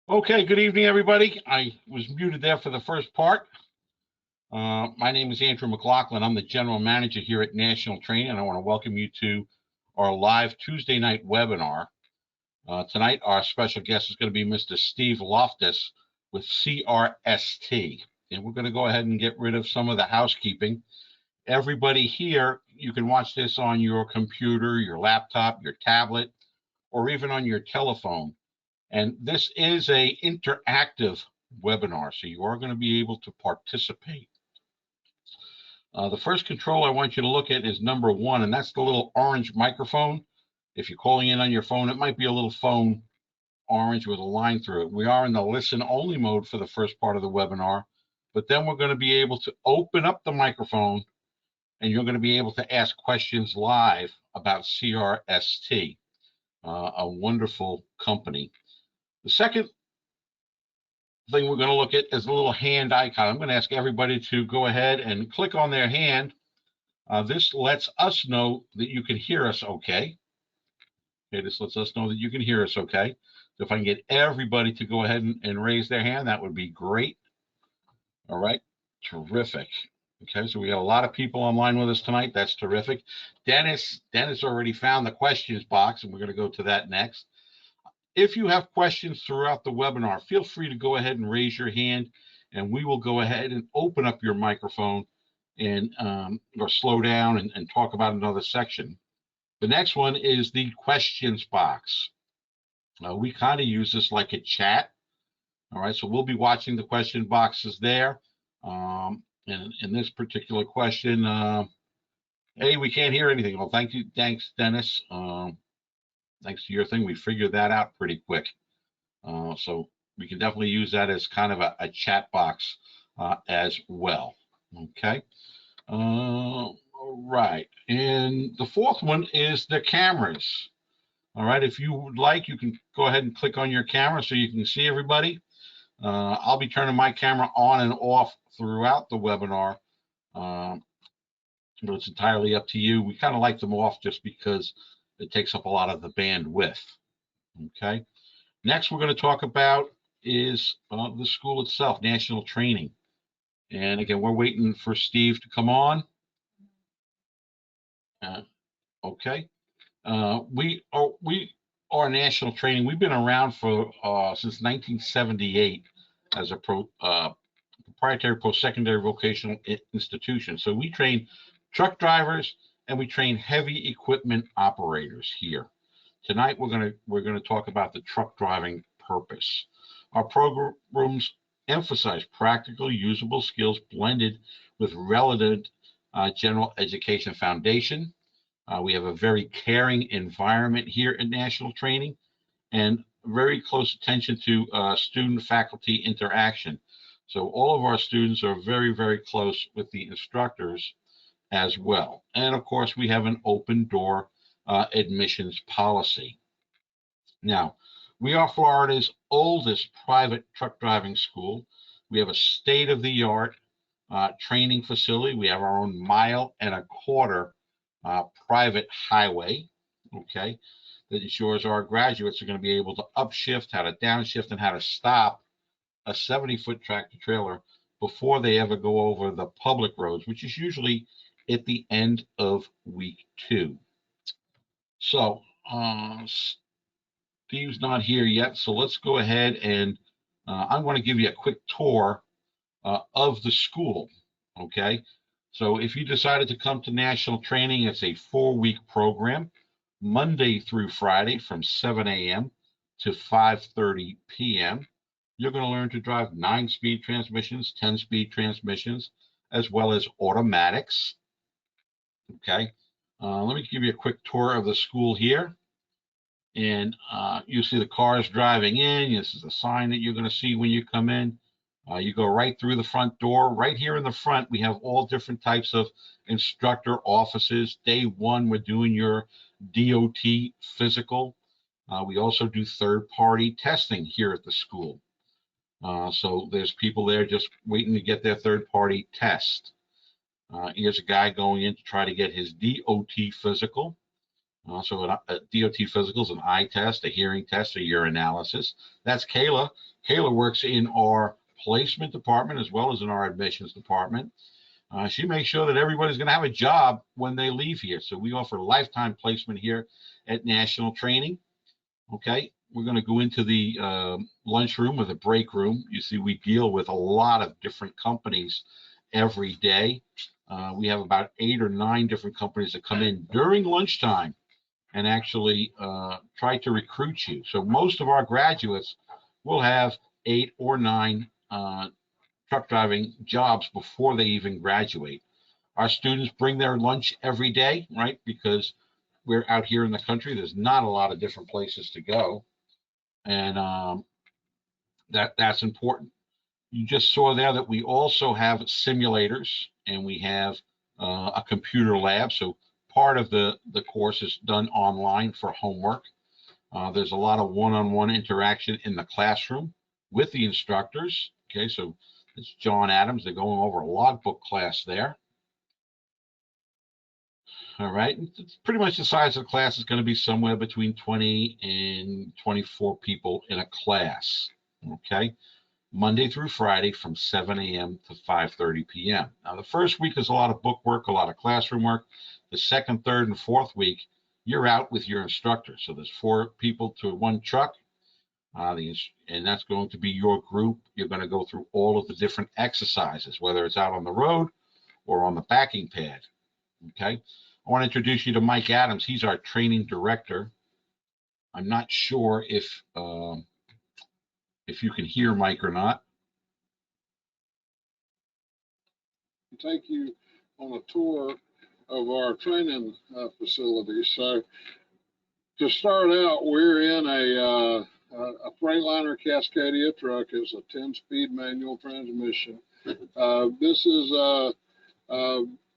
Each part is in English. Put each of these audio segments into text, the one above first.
Okay, good evening, everybody. I was muted there for the first part. My name is Andrew McLoughlin. I'm the general manager here at National Training, and I want to welcome you to our live Tuesday night webinar. Tonight, our special guest is going to be Mr. Steve Loftus with CRST, and we're going to go ahead and get rid of some of the housekeeping. Everybody here, you can watch this on your computer, your laptop, your tablet, or even on your telephone. And this is an interactive webinar, so you are going to be able to participate. The first control I want you to look at is number 1, and that's the little orange microphone. If you're calling in on your phone, it might be a little phone orange with a line through it. We are in the listen-only mode for the first part of the webinar, but then we're going to be able to open up the microphone, and you're going to be able to ask questions live about CRST, a wonderful company. The second thing we're going to look at is a little hand icon. I'm going to ask everybody to go ahead and click on their hand. This lets us know that you can hear us okay. Okay, this lets us know that you can hear us okay. So if I can get everybody to go ahead and raise their hand, that would be great. All right, terrific. Okay, so we got a lot of people online with us tonight. That's terrific. Dennis already found the questions box, and we're going to go to that next. If you have questions throughout the webinar, feel free to go ahead and raise your hand, and we will go ahead and open up your microphone and or slow down and talk about another section. The next one is the questions box. We kind of use this like a chat. All right, so we'll be watching the question boxes there. And in this particular question, hey, we can't hear anything. Well, thank you. Thanks, Dennis. Thanks to your thing, we figured that out pretty quick. So we can definitely use that as kind of a chat box as well. Okay. All right. And the fourth one is the cameras. All right. If you would like, you can go ahead and click on your camera so you can see everybody. I'll be turning my camera on and off throughout the webinar. But it's entirely up to you. We kind of like them off just because it takes up a lot of the bandwidth. Okay. Next, we're going to talk about is the school itself, National Training. And again, we're waiting for Steve to come on. Okay. We are National Training. We've been around for since 1978 as a proprietary post-secondary vocational institution. So we train truck drivers and we train heavy equipment operators here. Tonight, we're going to talk about the truck driving purpose. Our programs emphasize practical, usable skills blended with relevant general education foundation. We have a very caring environment here at National Training and very close attention to student-faculty interaction. So all of our students are very, very close with the instructors as well. And of course, we have an open door admissions policy. Now, we are Florida's oldest private truck driving school. We have a state-of-the-art training facility. We have our own 1.25 mile private highway, okay, that ensures our graduates are going to be able to upshift, how to downshift, and how to stop a 70-foot tractor trailer before they ever go over the public roads, which is usually at the end of week 2. So Steve's not here yet, so let's go ahead and I'm going to give you a quick tour of the school, okay? So if you decided to come to National Training, it's a 4-week program, Monday through Friday from 7 a.m. to 5:30 p.m. You're going to learn to drive 9-speed transmissions, 10-speed transmissions, as well as automatics, okay? Let me give you a quick tour of the school here. And you see the cars driving in. This is a sign that you're going to see when you come in. You go right through the front door. Right here in the front, we have all different types of instructor offices. Day 1, we're doing your DOT physical. We also do third-party testing here at the school. So there's people there just waiting to get their third-party test. Here's a guy going in to try to get his DOT physical. Also a DOT physicals, an eye test, a hearing test, a urinalysis. That's Kayla. Kayla works in our placement department as well as in our admissions department. She makes sure that everybody's going to have a job when they leave here. So we offer lifetime placement here at National Training. Okay, we're going to go into the lunchroom or the break room. You see, we deal with a lot of different companies every day. We have about 8 or 9 different companies that come in during lunchtime and actually try to recruit you. So most of our graduates will have 8 or 9 truck driving jobs before they even graduate. Our students bring their lunch every day, right? Because we're out here in the country. There's not a lot of different places to go. And that's important. You just saw there that we also have simulators and we have a computer lab. So part of the course is done online for homework. There's a lot of one-on-one interaction in the classroom with the instructors. Okay, so it's John Adams. They're going over a logbook class there. All right, it's pretty much the size of the class is going to be somewhere between 20 and 24 people in a class. Okay, Monday through Friday from 7 a.m. to 5:30 p.m. Now, the first week is a lot of book work, a lot of classroom work. The second, third, and fourth week, you're out with your instructor. So there's 4 people to 1 truck, and that's going to be your group. You're going to go through all of the different exercises, whether it's out on the road or on the backing pad. Okay, I want to introduce you to Mike Adams. He's our training director. I'm not sure if you can hear Mike or not. Take you on a tour of our training facility. So to start out, we're in a Freightliner Cascadia truck. It's a 10-speed manual transmission. This is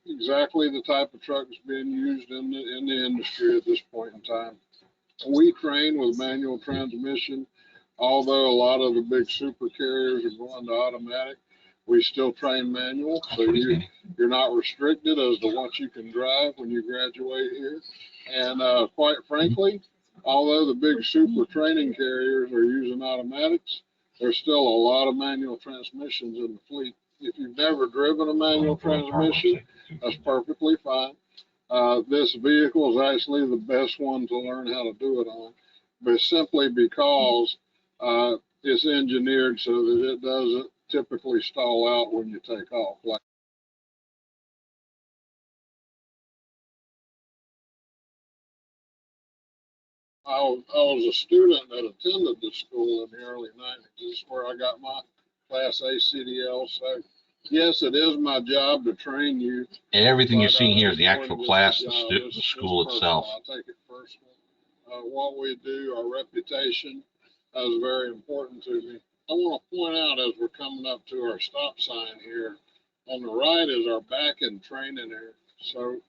exactly the type of truck that's being used in the industry at this point in time. We train with manual transmission, although a lot of the big super carriers are going to automatic. We still train manual, so you're not restricted as to what you can drive when you graduate here. And quite frankly, although the big super training carriers are using automatics, there's still a lot of manual transmissions in the fleet. If you've never driven a manual transmission, that's perfectly fine. This vehicle is actually the best one to learn how to do it on, but simply because it's engineered so that it doesn't typically stall out when you take off. I was a student that attended the school in the early 90s. This is where I got my Class A Cdl. So yes, it is my job to train you. Everything you're seeing here is the actual class, the school itself. I take it personal. What we do, our reputation is very important to me. I want to point out as we're coming up to our stop sign here, on the right is our back end training area. So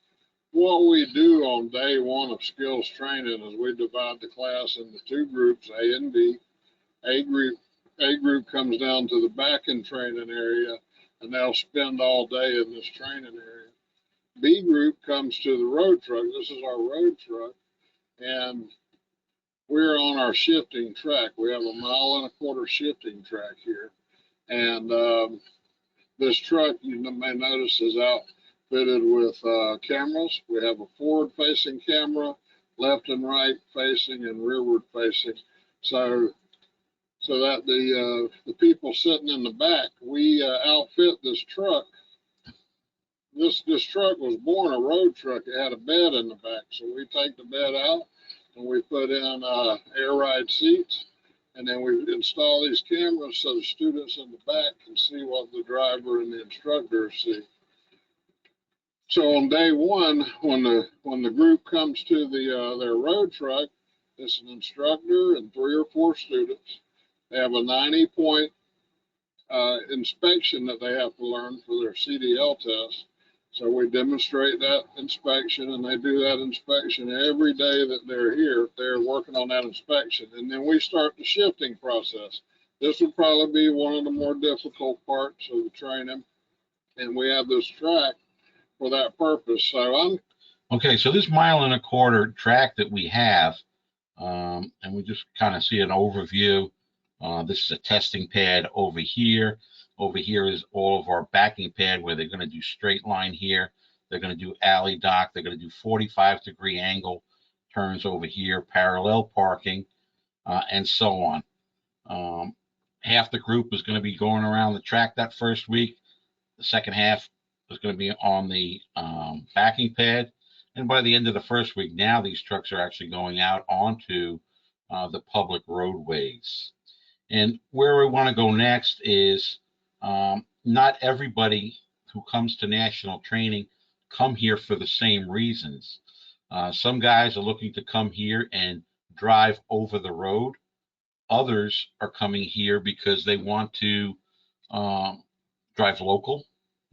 what we do on day 1 of skills training is we divide the class into 2 groups, A and B. A group comes down to the back end training area, and they'll spend all day in this training area. B group comes to the road truck. This is our road truck, and we're on our shifting track. We have a 1.25 mile shifting track here, and this truck, you may notice, is outfitted with cameras. We have a forward-facing camera, left and right facing, and rearward facing. So that the people sitting in the back, we outfit this truck. This truck was born a road truck. It had a bed in the back, so we take the bed out and we put in air ride seats, and then we install these cameras so the students in the back can see what the driver and the instructor see. So on day 1, when the group comes to their road truck, it's an instructor and 3 or 4 students. They have a 90-point inspection that they have to learn for their CDL test. So we demonstrate that inspection, and they do that inspection every day that they're here. They're working on that inspection. And then we start the shifting process. This would probably be one of the more difficult parts of the training. And we have this track for that purpose. So Okay, so this 1.25 mile track that we have, and we just kind of see an overview. This is a testing pad over here. Over here is all of our backing pad where they're going to do straight line here. They're going to do alley dock. They're going to do 45-degree angle turns over here, parallel parking, and so on. Half the group is going to be going around the track that first week. The second half is going to be on the backing pad. And by the end of the first week, now these trucks are actually going out onto the public roadways. And where we want to go next is not everybody who comes to national training come here for the same reasons. Some guys are looking to come here and drive over the road. Others are coming here because they want to drive local.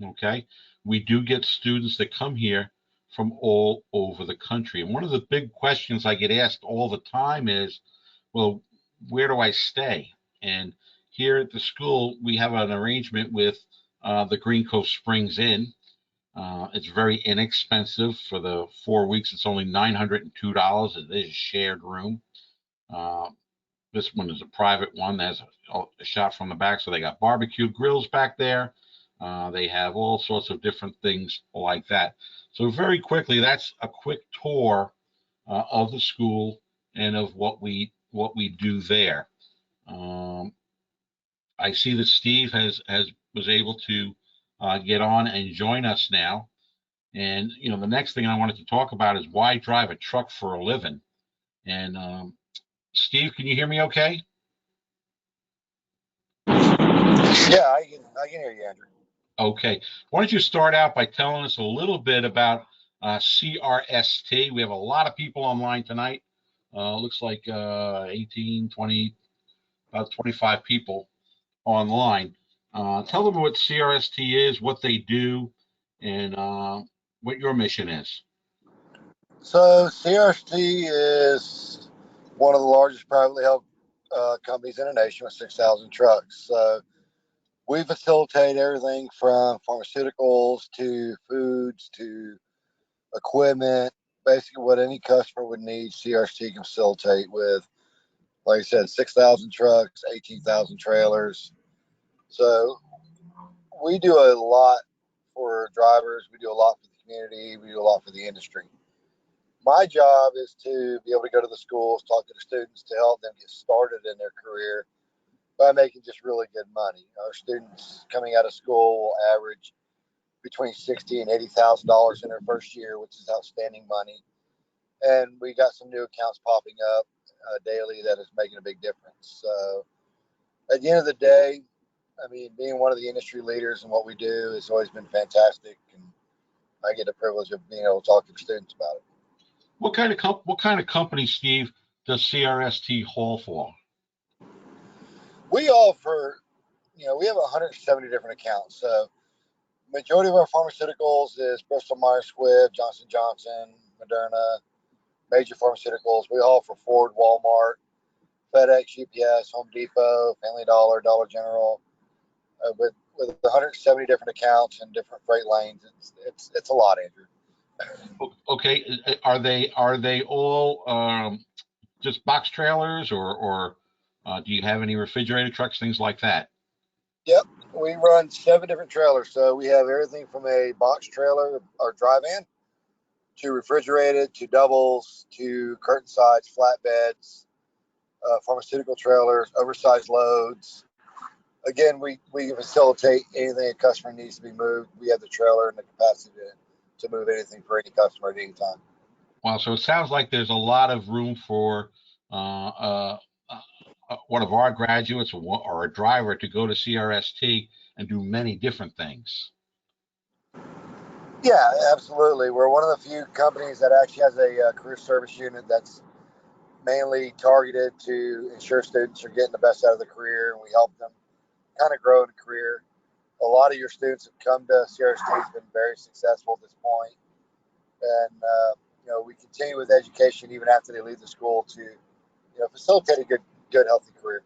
Okay. We do get students that come here from all over the country. And one of the big questions I get asked all the time is, well, where do I stay? And here at the school, we have an arrangement with the Green Cove Springs Inn. It's very inexpensive. For the 4 weeks, it's only $902. It is a shared room. This one is a private one that has a shot from the back. So they got barbecue grills back there. They have all sorts of different things like that. So very quickly, that's a quick tour of the school and of what we do there. I see that Steve was able to get on and join us now. And the next thing I wanted to talk about is why drive a truck for a living. And Steve, can you hear me okay? Yeah, I can hear you, Andrew. Okay. Why don't you start out by telling us a little bit about CRST? We have a lot of people online tonight. Looks like 18, 20, about 25 people online. Tell them what CRST is, what they do, and what your mission is. So CRST is one of the largest privately held companies in the nation with 6,000 trucks. So we facilitate everything from pharmaceuticals to foods to equipment. Basically, what any customer would need, CRST can facilitate with, like I said, 6,000 trucks, 18,000 trailers. So we do a lot for drivers. We do a lot for the community. We do a lot for the industry. My job is to be able to go to the schools, talk to the students to help them get started in their career by making just really good money. Our students coming out of school will average between $60,000 and $80,000 in their first year, which is outstanding money. And we got some new accounts popping up daily that is making a big difference. So at the end of the day, I mean, being one of the industry leaders in what we do has always been fantastic, and I get the privilege of being able to talk to the students about it. What kind of company, Steve, does CRST haul for? We offer, we have 170 different accounts. So majority of our pharmaceuticals is Bristol Myers Squibb, Johnson Johnson, Moderna, major pharmaceuticals. We offer Ford, Walmart, FedEx, UPS, Home Depot, Family Dollar, Dollar General. With 170 different accounts and different freight lanes, it's a lot, Andrew. Okay, are they all just box trailers, or do you have any refrigerated trucks, things like that? Yep, we run 7 different trailers. So we have everything from a box trailer or dry van to refrigerated to doubles to curtain sides, flatbeds, pharmaceutical trailers, oversized loads. Again, we facilitate anything a customer needs to be moved. We have the trailer and the capacity to move anything for any customer at any time. Wow, so it sounds like there's a lot of room for one of our graduates or a driver to go to CRST and do many different things. Yeah, absolutely. We're one of the few companies that actually has a career service unit that's mainly targeted to ensure students are getting the best out of the career, and we help them kind of grow in a career. A lot of your students have come to CRST has been very successful at this point, and we continue with education even after they leave the school to facilitate a good healthy career.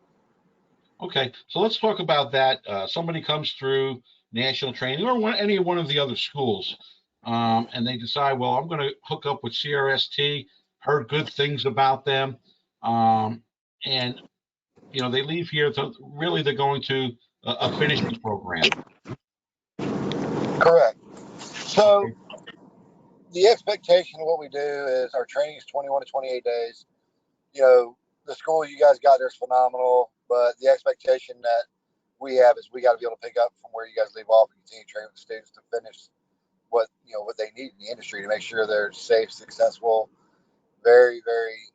Okay, so let's talk about that. Somebody comes through national training or any one of the other schools. and they decide, well, I'm going to hook up with CRST, heard good things about them. And, they leave here. So really, they're going to a finishing program. Correct. So Okay. the expectation of what we do is our training is 21 to 28 days. The school you guys got there is phenomenal, but the expectation that we have is we got to be able to pick up from where you guys leave off and continue training with the students to finish what they need in the industry to make sure they're safe, successful, very, very,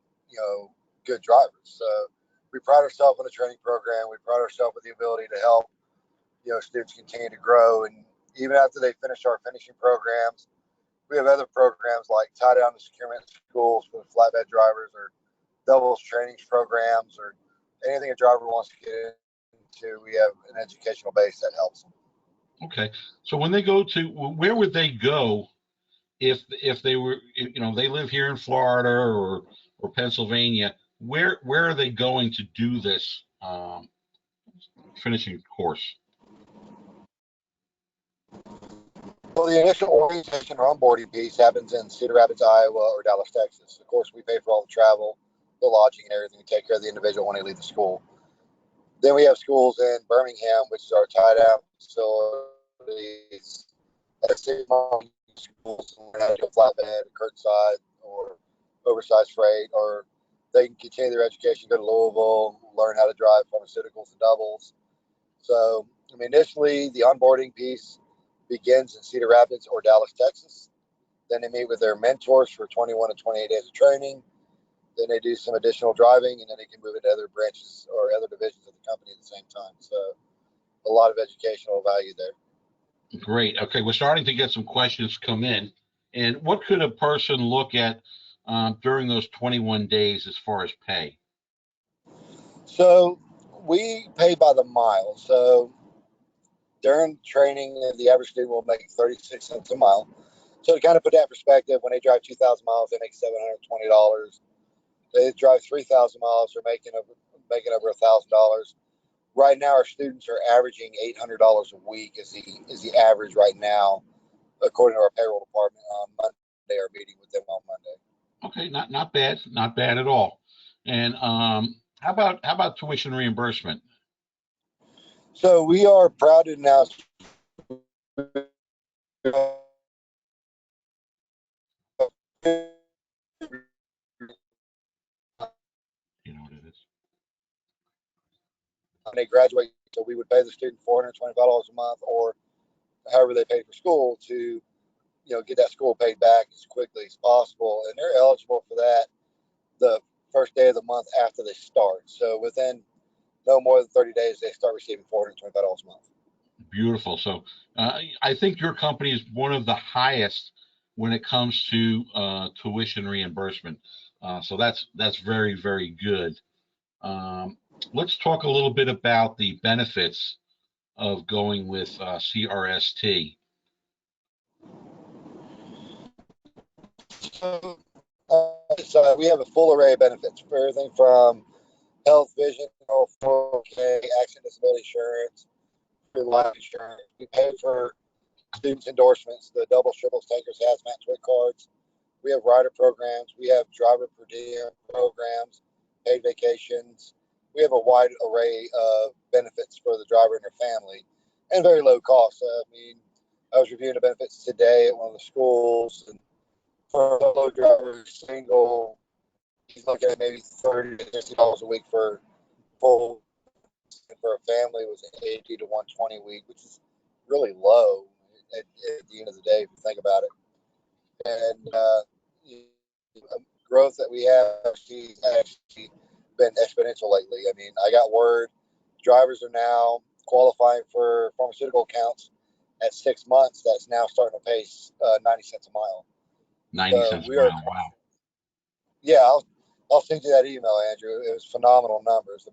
good drivers. So we pride ourselves on the training program. We pride ourselves with the ability to help, students continue to grow. And even after they finish our finishing programs, we have other programs like tie down to securement schools for flatbed drivers, or doubles training programs, or anything a driver wants to get into. We have an educational base that helps them. Okay. So when they go to, where would they go if they were, they live here in Florida or Pennsylvania? Where are they going to do this finishing course? Well, the initial orientation or onboarding piece happens in Cedar Rapids, Iowa, or Dallas, Texas. Of course, we pay for all the travel, the lodging, and everything to take care of the individual when they leave the school. Then we have schools in Birmingham, which is our tie-down facilities. That's schools learn how to do a flatbed, a curbside, or oversized freight, or they can continue their education, go to Louisville, learn how to drive pharmaceuticals and doubles. So, initially, the onboarding piece begins in Cedar Rapids or Dallas, Texas. Then they meet with their mentors for 21 to 28 days of training. Then they do some additional driving, and then they can move into other branches or other divisions of the company at the same time. So a lot of educational value there. Great. Okay, we're starting to get some questions come in. And what could a person look at during those 21 days as far as pay? So we pay by the mile. So during training, the average student will make 36 cents a mile. So to kind of put that in perspective, when they drive 2,000 miles, they make $720. They drive 3,000 miles, they're making over $1,000. Right now, our students are averaging $800 a week is the average right now, according to our payroll department on Monday. Our meeting with them on Monday. Okay, not bad at all. And how about tuition reimbursement? So we are proud to announce You know what it is. when they graduate. So we would pay the student $425 a month, or however they pay for school, to get that school paid back as quickly as possible. And they're eligible for that the first day of the month after they start. So within no more than 30 days, they start receiving $425 a month. Beautiful. So I think your company is one of the highest when it comes to tuition reimbursement. So that's very, very good. Let's talk a little bit about the benefits of going with CRST. So we have a full array of benefits for everything from health, vision, 401k, accident disability insurance, life insurance. We pay for students' endorsements, the doubles, triples, tankers, hazmat, twit cards. We have rider programs. We have driver per diem programs, paid vacations. We have a wide array of benefits for the driver and their family, and very low cost. I was reviewing the benefits today at one of the schools, and for a solo driver, single, he's looking at maybe $30 to $60 a week for full. For a family, it was 80 to 120 a week, which is really low at the end of the day if you think about it. And growth that we have, she's actually been exponential lately. I got word drivers are now qualifying for pharmaceutical accounts at 6 months. That's now starting to pay 90 cents a mile. 90 cents a mile. Wow. Yeah, I'll send you that email, Andrew. It was phenomenal numbers.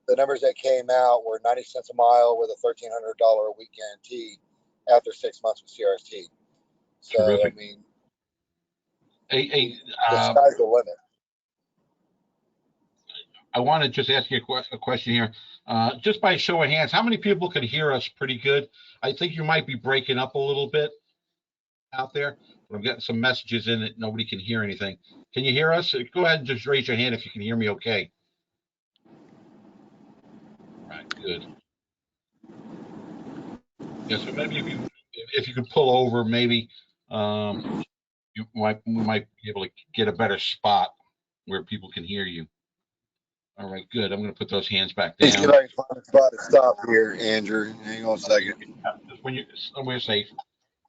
The numbers that came out were 90 cents a mile with a $1,300 a week guarantee after 6 months with CRST. So, Terrific. the sky's the limit. I want to just ask you a question here. Just by show of hands, how many people can hear us pretty good? I think you might be breaking up a little bit. out there, but I'm getting some messages in that nobody can hear anything. Can you hear us? Go ahead and just raise your hand if you can hear me okay. All right, good. Yeah, so maybe if you could pull over, maybe we might be able to get a better spot where people can hear you. All right, good. I'm going to put those hands back Let's see down. if I can find a spot to stop here, Andrew. Hang on a second. Just when you're somewhere safe.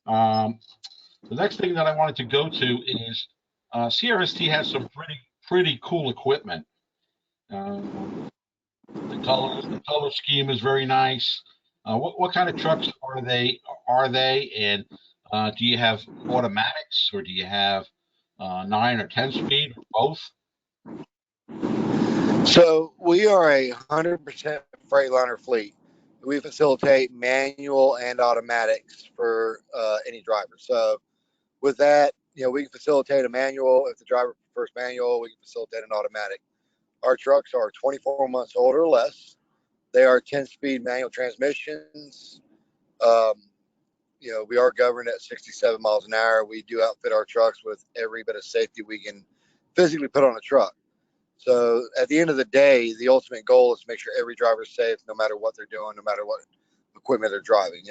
The next thing that I wanted to go to is CRST has some pretty cool equipment. The color scheme is very nice. What kind of trucks are they? And do you have automatics, or do you have 9 or 10 speed, or both? So we are a 100% Freightliner fleet. We facilitate manual and automatics for any driver. So with that, we can facilitate a manual. If the driver prefers manual, we can facilitate an automatic. Our trucks are 24 months old or less. They are 10-speed manual transmissions. We are governed at 67 miles an hour. We do outfit our trucks with every bit of safety we can physically put on a truck. So at the end of the day, the ultimate goal is to make sure every driver is safe, no matter what they're doing, no matter what equipment they're driving.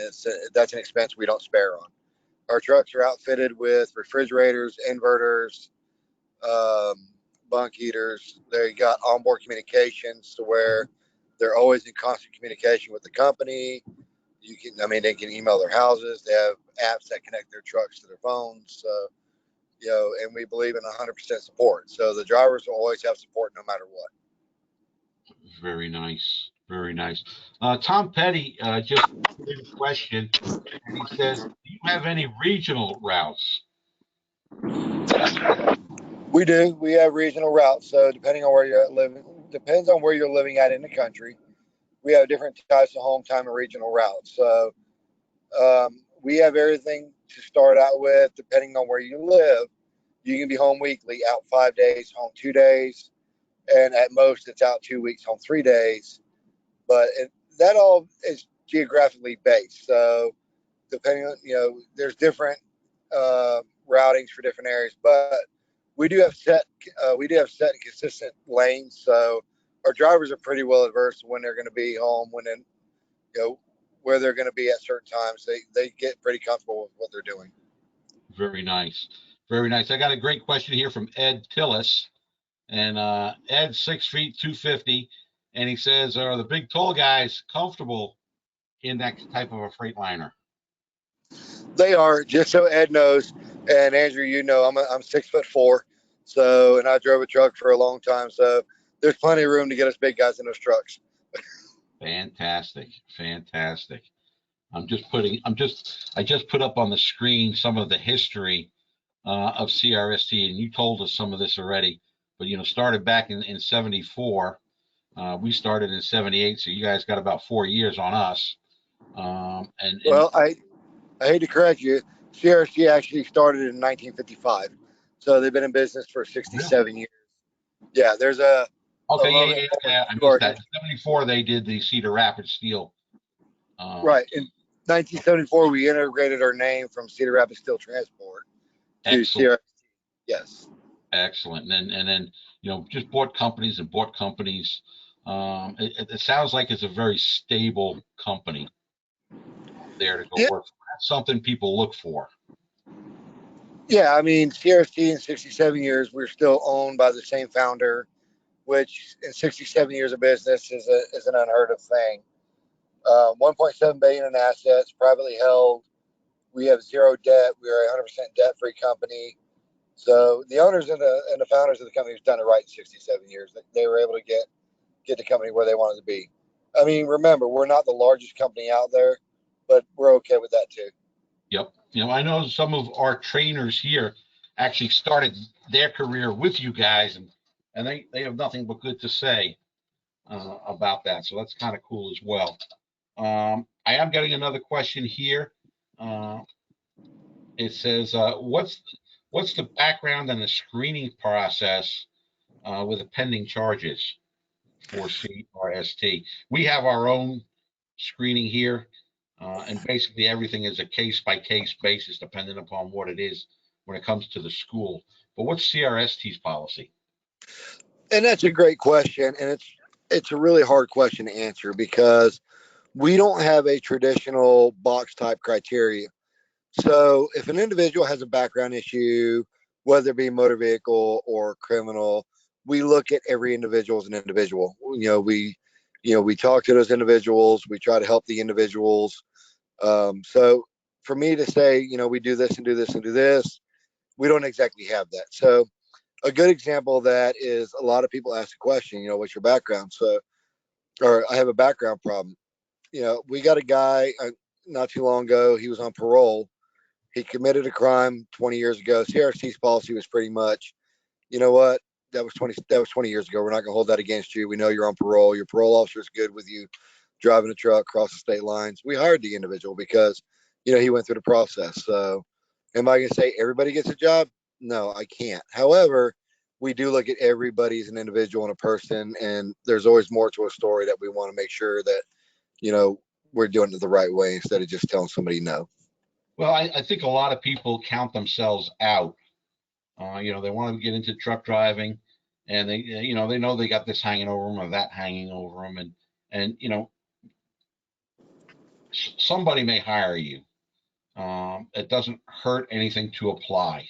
That's an expense we don't spare on. Our trucks are outfitted with refrigerators, inverters, bunk heaters. They got onboard communications to where they're always in constant communication with the company. They can email their houses. They have apps that connect their trucks to their phones. And we believe in 100% support. So the drivers will always have support no matter what. Very nice. Very nice. Tom Petty just put in a question, and he says, do you have any regional routes? We do. We have regional routes. So depending on where you're living, depends on where you're living at in the country. We have different types of home time and regional routes. So we have everything to start out with. Depending on where you live, you can be home weekly, out 5 days, home 2 days, and at most it's out 2 weeks, home 3 days. But that all is geographically based. So depending on, there's different routings for different areas, but we do have set and consistent lanes. So our drivers are pretty well adverse when they're going to be home, where they're going to be at certain times. They get pretty comfortable with what they're doing. Very nice. Very nice. I got a great question here from Ed Tillis. And Ed's 6 feet, 250. And he says, are the big tall guys comfortable in that type of a Freightliner? They are, just so Ed knows. And Andrew, I'm 6'4". So, and I drove a truck for a long time. So there's plenty of room to get us big guys in those trucks. Fantastic. Fantastic. I just put up on the screen some of the history of CRST, and you told us some of this already, but started back in 74. We started in 78, so you guys got about 4 years on us. Well, I hate to correct you. CRST actually started in 1955, so they've been in business for 67 years. Yeah, there's a okay. Yeah. I missed that. In 74, they did the Cedar Rapids Steel. Right. In 1974, we integrated our name from Cedar Rapids Steel Transport to CRST. Yes. Excellent. And then just bought companies. It sounds like it's a very stable company there to go work for. That's something people look for. Yeah, CRST in 67 years, we're still owned by the same founder, which in 67 years of business is an unheard of thing. 1.7 billion in assets, privately held. We have zero debt. We are a 100% debt-free company. So the owners and the founders of the company have done it right in 67 years. They were able to get the company where they wanted to be. Remember, we're not the largest company out there, but we're okay with that too. Yep. I know some of our trainers here actually started their career with you guys, and they have nothing but good to say about that. So that's kind of cool as well. I am getting another question here. It says, what's the background and the screening process with the pending charges for CRST? We have our own screening here. And basically everything is a case-by-case basis, depending upon what it is when it comes to the school. But what's CRST's policy? And that's a great question, and it's a really hard question to answer because we don't have a traditional box type criteria. So if an individual has a background issue, whether it be motor vehicle or criminal, we look at every individual as an individual. We talk to those individuals. We try to help the individuals. So for me to say, we do this and do this and do this, we don't exactly have that. So a good example of that is a lot of people ask the question, what's your background? So, or I have a background problem. We got a guy not too long ago. He was on parole. He committed a crime 20 years ago. CRC's policy was pretty much, you know what? That was 20 years ago. We're not gonna hold that against you. We know you're on parole. Your parole officer is good with you driving a truck across the state lines. We hired the individual because, he went through the process. So am I gonna say everybody gets a job? No, I can't. However, we do look at everybody as an individual and a person, and there's always more to a story that we want to make sure that, we're doing it the right way instead of just telling somebody no. Well, I think a lot of people count themselves out. They want to get into truck driving, and they know they got this hanging over them or that hanging over them, and somebody may hire you. It doesn't hurt anything to apply.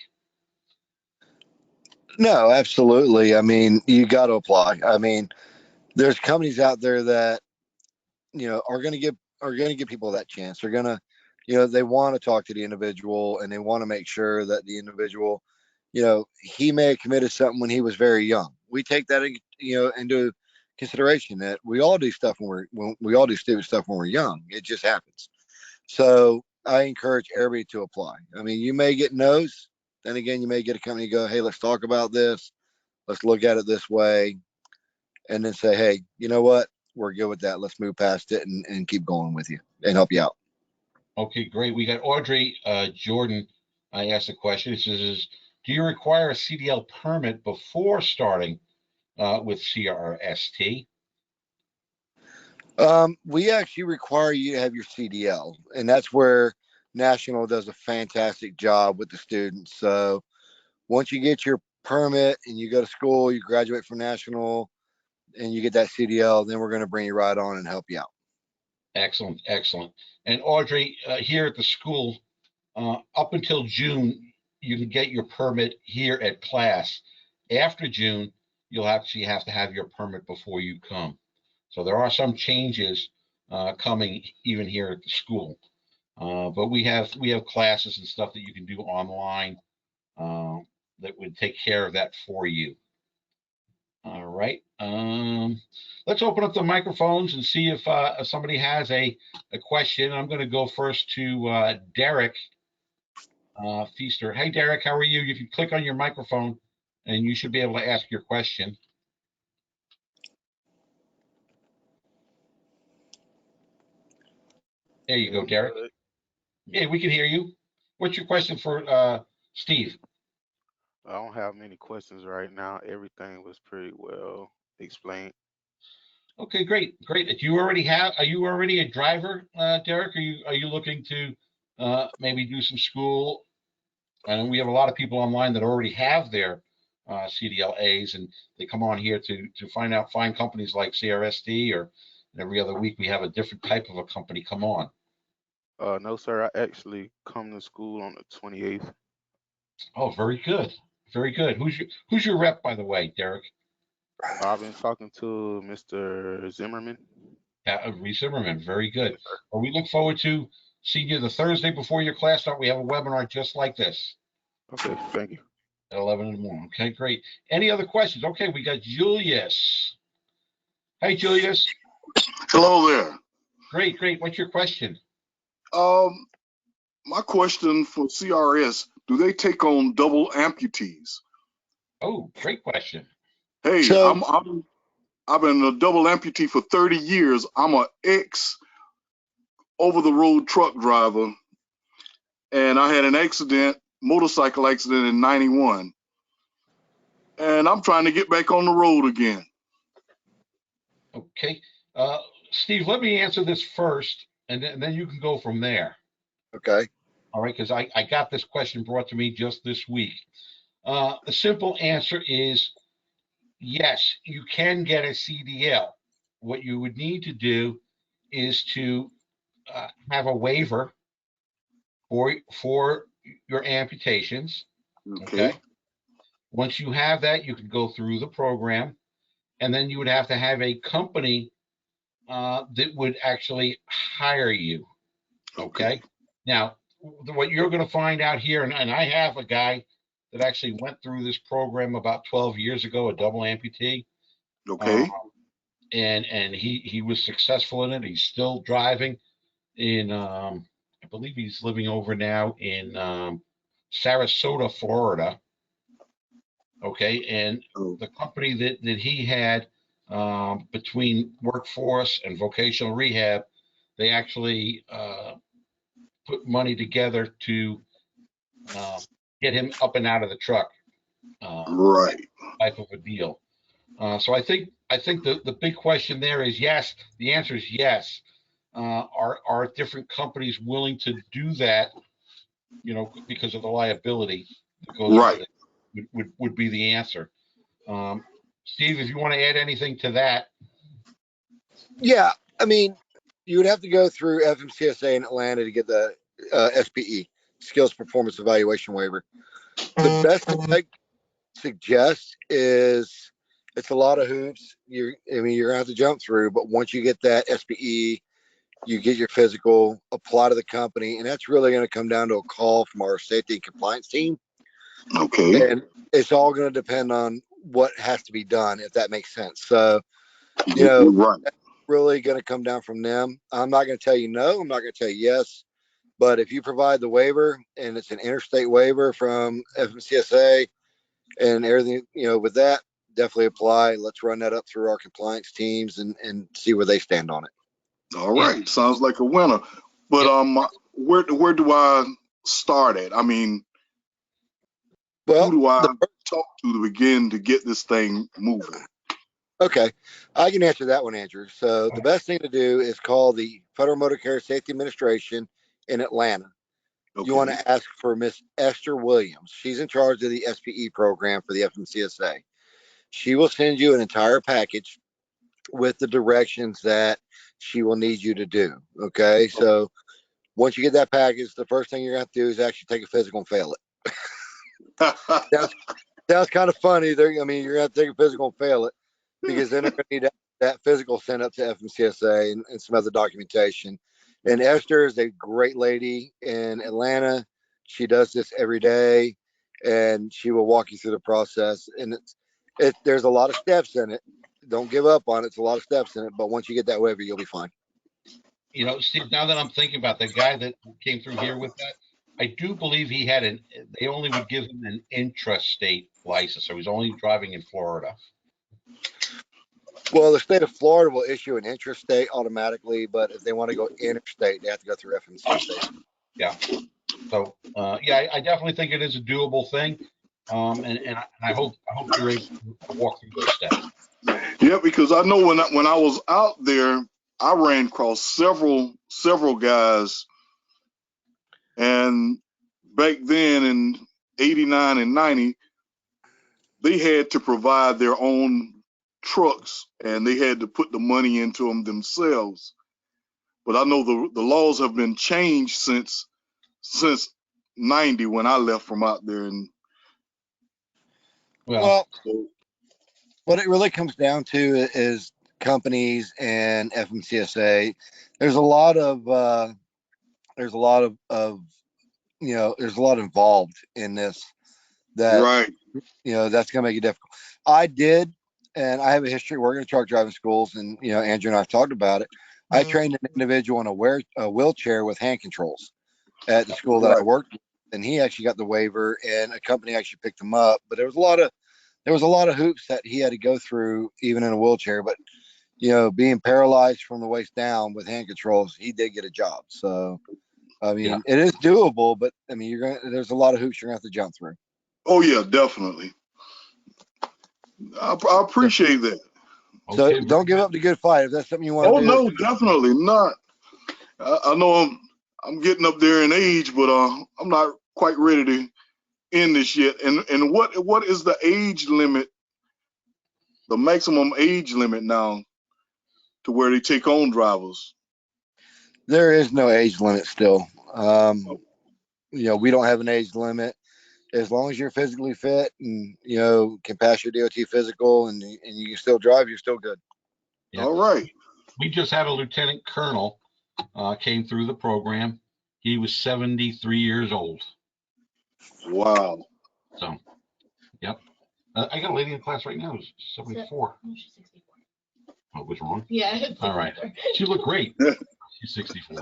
No, absolutely. I mean, you got to apply. I mean, there's companies out there that are going to give people that chance. They're going to, they want to talk to the individual and they want to make sure that the individual, he may have committed something when he was very young. We take that, into consideration that we all do stuff when we all do stupid stuff when we're young. It just happens. So I encourage everybody to apply. I mean, you may get no's. Then again, you may get a company go, hey, let's talk about this. Let's look at it this way. And then say, hey, you know what? We're good with that. Let's move past it and keep going with you and help you out. Okay, great. We got Audrey Jordan. I asked a question. It says, do you require a Cdl permit before starting with CRST? We actually require you to have your CDL, and that's where National does a fantastic job with the students. So once you get your permit and you go to school, you graduate from National, and you get that CDL, then we're going to bring you right on and help you out. Excellent, excellent. And Audrey, here at the school, up until June, you can get your permit here at class. After June, you'll actually have to have your permit before you come. So there are some changes coming even here at the school. But we have classes and stuff that you can do online that would take care of that for you. All right. Let's open up the microphones and see if somebody has a question. I'm going to go first to Derek Feaster. Hey, Derek, how are you? You can click on your microphone and you should be able to ask your question. There you go, Derek. Yeah, we can hear you. What's your question for Steve? I don't have many questions right now. Everything was pretty well explained. Okay, great, great. Are you already a driver, Derek? Are you looking to maybe do some school? And we have a lot of people online that already have their CDLAs, and they come on here to find companies like CRST, or every other week we have a different type of a company come on. No, sir. I actually come to school on the 28th. Oh, very good, very good. Who's your rep, by the way, Derek? I've been talking to Mr. Zimmerman. Reese Zimmerman, very good. Well, we look forward to seeing you the Thursday before your class start. We have a webinar just like this. Okay, thank you. At 11 in the morning. Okay, great. Any other questions? Okay, we got Julius. Hey, Julius. Hello there. Great, great. What's your question? My question for CRS, do they take on double amputees? Oh, great question. Hey, So, I've been a double amputee for 30 years. I'm an ex over-the-road truck driver, and I had an motorcycle accident in 91. And I'm trying to get back on the road again. Okay. Steve, let me answer this first, and then you can go from there. Okay. All right, because I got this question brought to me just this week. The simple answer is yes, you can get a CDL. What you would need to do is to have a waiver for your amputations. Okay. Okay. Once you have that, you can go through the program, and then you would have to have a company that would actually hire you. Okay. Now, what you're going to find out here, and I have a guy that actually went through this program about 12 years ago, a double amputee. Okay. And he was successful in it. He's still driving in, I believe he's living over now in Sarasota, Florida. Okay. And Oh, the company that he had between workforce and vocational rehab, they actually put money together to get him up and out of the truck, right. type of a deal. So I think the big question there is yes. The answer is yes. Are different companies willing to do that? You know, because of the liability that goes Right. with it, would be the answer. Steve, if you want to add anything to that. Yeah, I mean, you would have to go through FMCSA in Atlanta to get the SPE, Skills Performance Evaluation Waiver. The best thing I suggest is it's a lot of hoops. You're gonna have to jump through, but once you get that SPE, you get your physical, apply to the company, and that's really going to come down to a call from our safety and compliance team. Okay. And it's all going to depend on what has to be done, if that makes sense. So, you know, Right. that's really going to come down from them. I'm not going to tell you no. I'm not going to tell you yes. But if you provide the waiver and it's an interstate waiver from FMCSA and everything, you know, with that, definitely apply. Let's run that up through our compliance teams and see where they stand on it. All right. Sounds like a winner. But where do I start at? I mean, Well, who do I talk to begin to get this thing moving? okay, I can answer that one, Andrew. So the best thing to do is call the Federal Motor Carrier Safety Administration in Atlanta. Okay. You want to ask for Miss Esther Williams. She's in charge of the SPE program for the FMCSA. She will send you an entire package with the directions that she will need you to do. Okay, so once you get that package, the first thing you're going to have to do is actually take a physical and fail it. Sounds kind of funny. You're going to have to take a physical and fail it, because then they're going to need that physical sent up to FMCSA and some other documentation. And Esther is a great lady in Atlanta. She does this every day, and she will walk you through the process. And there's a lot of steps in it. Don't give up on it. It's a lot of steps in it, but once you get that waiver, you'll be fine. You know, Steve, now that I'm thinking about the guy that came through here with that, I do believe he had they only would give him an intrastate license, so he's only driving in Florida. Well, the state of Florida will issue an intrastate automatically, but if they want to go interstate, they have to go through FMCSA. Yeah. So, yeah, I definitely think it is a doable thing. And I hope you're able to walk through those steps. Yeah, because I know when I was out there, I ran across several guys, and back then in '89 and '90, they had to provide their own trucks and they had to put the money into them themselves. But I know the laws have been changed since '90 when I left from out there. And Well, what it really comes down to is companies and FMCSA. There's a lot of involved in this that, right, that's going to make it difficult. I did, and I have a history working in truck driving schools, and Andrew and I have talked about it. I trained an individual in a wheelchair with hand controls at the school that I worked with, and he actually got the waiver, and a company actually picked him up. But there was a lot of hoops that he had to go through, even in a wheelchair. But being paralyzed from the waist down with hand controls, he did get a job. So it is doable, but there's a lot of hoops you're gonna have to jump through. Oh yeah, definitely. I appreciate that. So don't give up the good fight if that's something you want to do. Oh no, definitely not. I know I'm getting up there in age, but I'm not quite ready to end this yet. And what is the age limit, the maximum age limit now to where they take on drivers? There is no age limit still. We don't have an age limit. As long as you're physically fit and, can pass your DOT physical and you can still drive, you're still good. Yeah. All right. We just had a lieutenant colonel came through the program. He was 73 years old. Wow. So, yep. I got a lady in class right now who's 74. No, she's 64. Oh, was wrong? Yeah. It's All right. 64. She looked great. She's 64.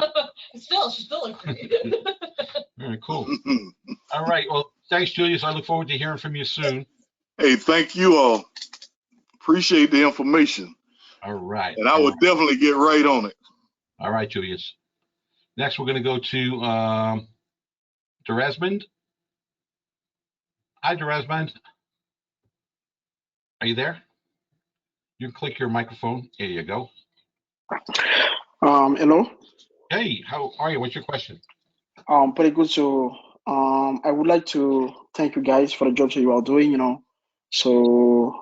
She still looks great. Very cool. All right. Well, thanks, Julius. I look forward to hearing from you soon. Hey, thank you all. Appreciate the information. All right. And I will definitely get right on it. All right, Julius. Next, we're going to go to Desmond. Hi, Desmond. Are you there? You can click your microphone. There you go. Hello. Hey, how are you? What's your question? Pretty good. So, I would like to thank you guys for the job that you are doing. So,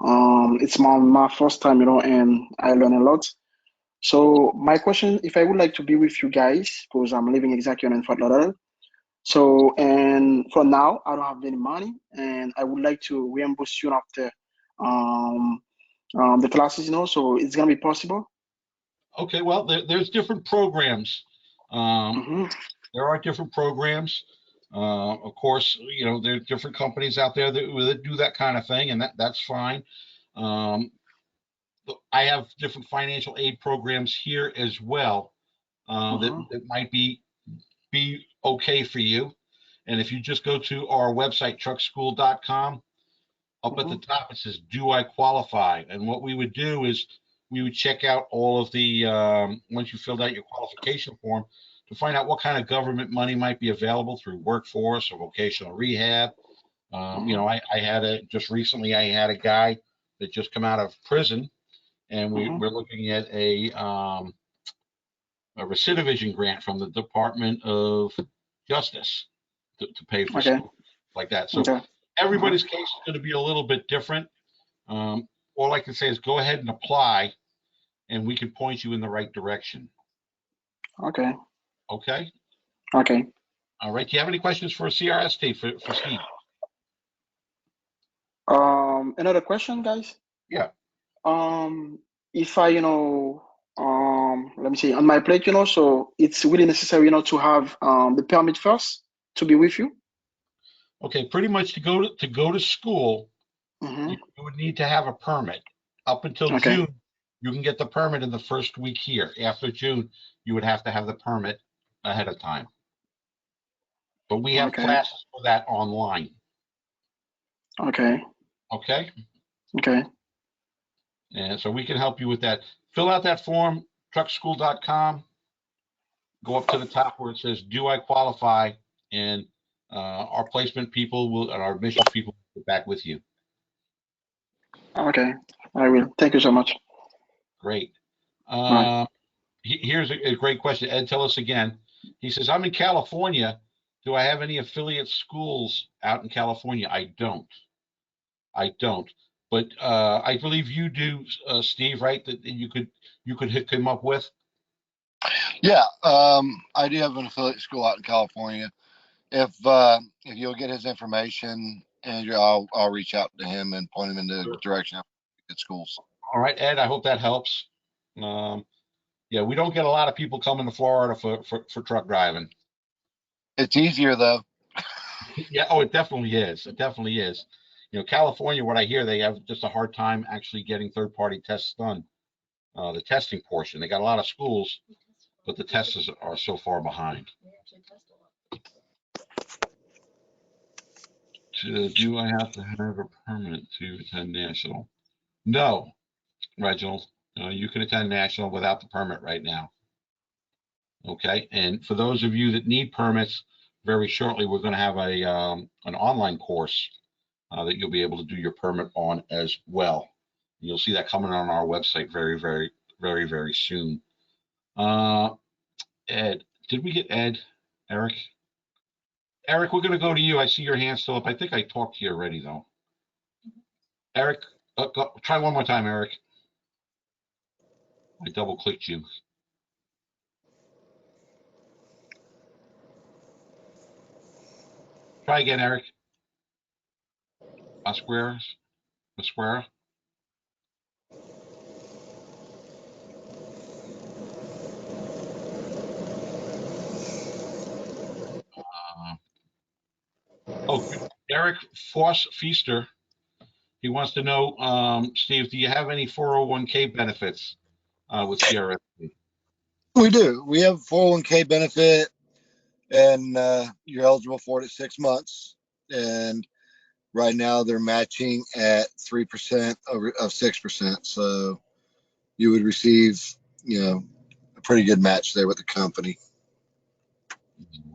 it's my first time, and I learn a lot. So, my question, if I would like to be with you guys, because I'm living exactly in Fort Lauderdale. So, and for now, I don't have any money, and I would like to reimburse you after the classes. So it's gonna be possible. Okay, well, there's different programs. There are different programs. Of course, there's different companies out there that do that kind of thing, and that's fine. I have different financial aid programs here as well that might be okay for you. And if you just go to our website, truckschool.com, up at the top, it says, do I qualify? And what we would do is we would check out all of the, once you filled out your qualification form, to find out what kind of government money might be available through workforce or vocational rehab. Just recently, I had a guy that just come out of prison, and we're looking at a recidivism grant from the Department of Justice to pay for stuff like that. So everybody's case is going to be a little bit different. All I can say is go ahead and apply, and we can point you in the right direction. Okay. Okay. Okay. All right. Do you have any questions for CRST for Steve? Another question, guys. Yeah. If I, let me see, on my plate, so it's really necessary, to have the permit first to be with you. Okay. Pretty much to go to school, you would need to have a permit. Up until June, you can get the permit in the first week here. After June, you would have to have the permit ahead of time. But we have classes for that online. Okay. Okay. Okay. And so we can help you with that. Fill out that form, truckschool.com. Go up to the top where it says, do I qualify? And our placement people and our admissions people will get back with you. Okay. I will. Thank you so much. Great. Right. Here's a great question. Ed, tell us again. He says, I'm in California. Do I have any affiliate schools out in California? I don't. But I believe you do, Steve, right? That you could hook him up with. Yeah, I do have an affiliate school out in California. If you'll get his information, Andrew, I'll reach out to him and point him in the direction of good schools. All right, Ed. I hope that helps. Yeah, we don't get a lot of people coming to Florida for truck driving. It's easier though. Yeah. Oh, it definitely is. It definitely is. California, what I hear, they have just a hard time actually getting third-party tests done. The testing portion, they got a lot of schools, but the tests are so far behind. Do I have to have a permit to attend national? No, Reginald. You can attend national without the permit right now. Okay, and for those of you that need permits, very shortly we're going to have an online course that you'll be able to do your permit on as well. You'll see that coming on our website very, very, very, very soon. Ed. Did we get Ed? Eric? Eric, we're going to go to you. I see your hand still up. I think I talked to you already, though. Eric, try one more time, Eric. I double-clicked you. Try again, Eric. Masquera? Oh, Eric Feaster. He wants to know, Steve, do you have any 401k benefits with CRST? We do. We have a 401k benefit, and you're eligible for it at 6 months. And right now they're matching at 3% of 6%. So you would receive, a pretty good match there with the company.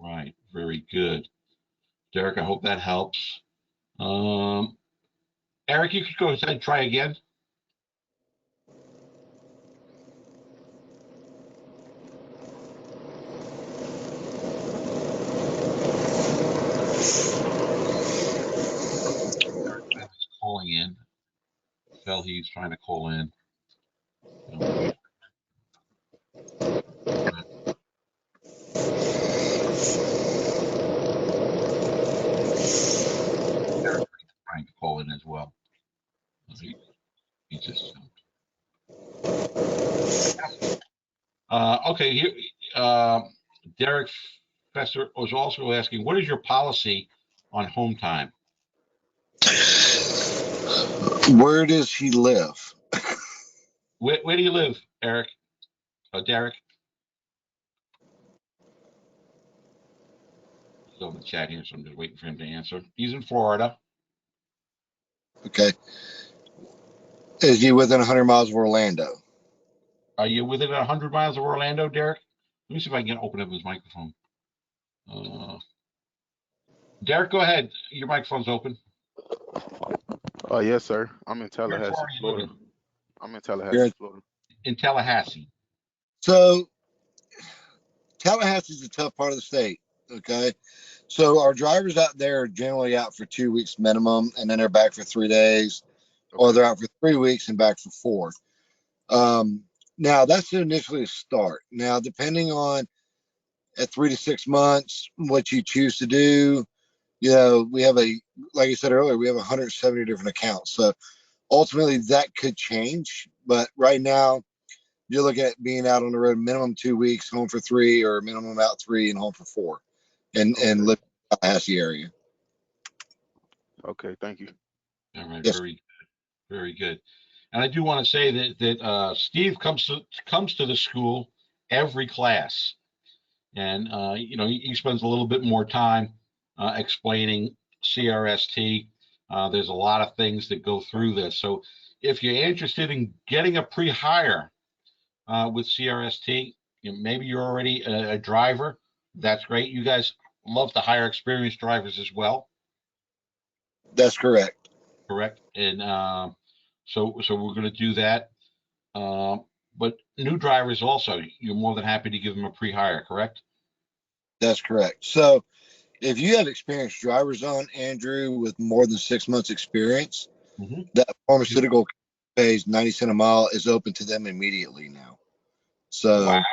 Right. Very good. Derek, I hope that helps. Eric, you could go ahead and try again. He's calling in. Tell he's trying to call in. Trying to call in as well. He just okay. Here, Derek Fester was also asking, what is your policy on home time? Where does he live? Where do you live, Eric? Derek? Still in the chat here, so I'm just waiting for him to answer. He's in Florida. Okay. Is he within 100 miles of Orlando? Are you within 100 miles of Orlando, Derek? Let me see if I can open up his microphone. Derek, go ahead. Your microphone's open. Oh, yes, sir. I'm in Tallahassee, Florida. I'm in Tallahassee, Florida. In Tallahassee. So Tallahassee is a tough part of the state. Okay. So our drivers out there are generally out for 2 weeks minimum, and then they're back for 3 days, or they're out for 3 weeks and back for 4. Now that's initially a start. Now, depending on at 3 to 6 months, what you choose to do, we have like I said earlier, we have 170 different accounts. So ultimately that could change. But right now, you're looking at being out on the road minimum 2 weeks, home for 3, or minimum out 3 and home for 4, and live in the Tallahassee area. Okay, thank you. All right, Yes. very good. And I do want to say that Steve comes to the school every class, and he spends a little bit more time explaining CRST. There's a lot of things that go through this. So if you're interested in getting a pre-hire with CRST, maybe you're already a driver. That's great. You guys love to hire experienced drivers as well. That's correct. Correct. And so we're going to do that. But new drivers also, you're more than happy to give them a pre-hire, correct? That's correct. So if you have experienced drivers on, Andrew, with more than 6 months experience, that pharmaceutical pays 90 cents a mile is open to them immediately now. So wow.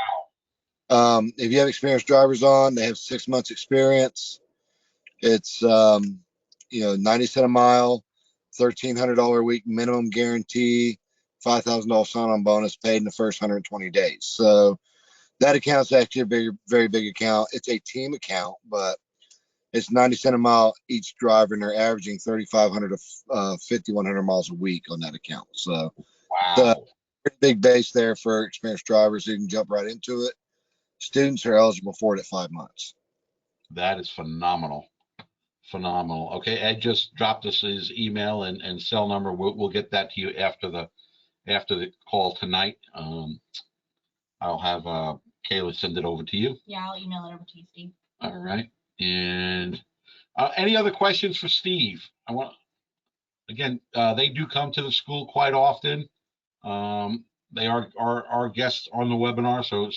If you have experienced drivers on, they have 6 months experience. It's 90 cents a mile, $1,300 a week minimum guarantee, $5,000 sign-on bonus paid in the first 120 days. So that account's actually a very, very big account. It's a team account, but it's 90 cents a mile each driver, and they're averaging 3,500 to 5,100 miles a week on that account. So wow, pretty big base there for experienced drivers who can jump right into it. Students are eligible for it at 5 months. that is phenomenal. Okay, Ed just dropped us his email and cell number. We'll get that to you after the call tonight. I'll have Kayla send it over to you. Yeah, I'll email it over to you, Steve. All right. And any other questions for Steve? They do come to the school quite often. they are our guests on the webinar, so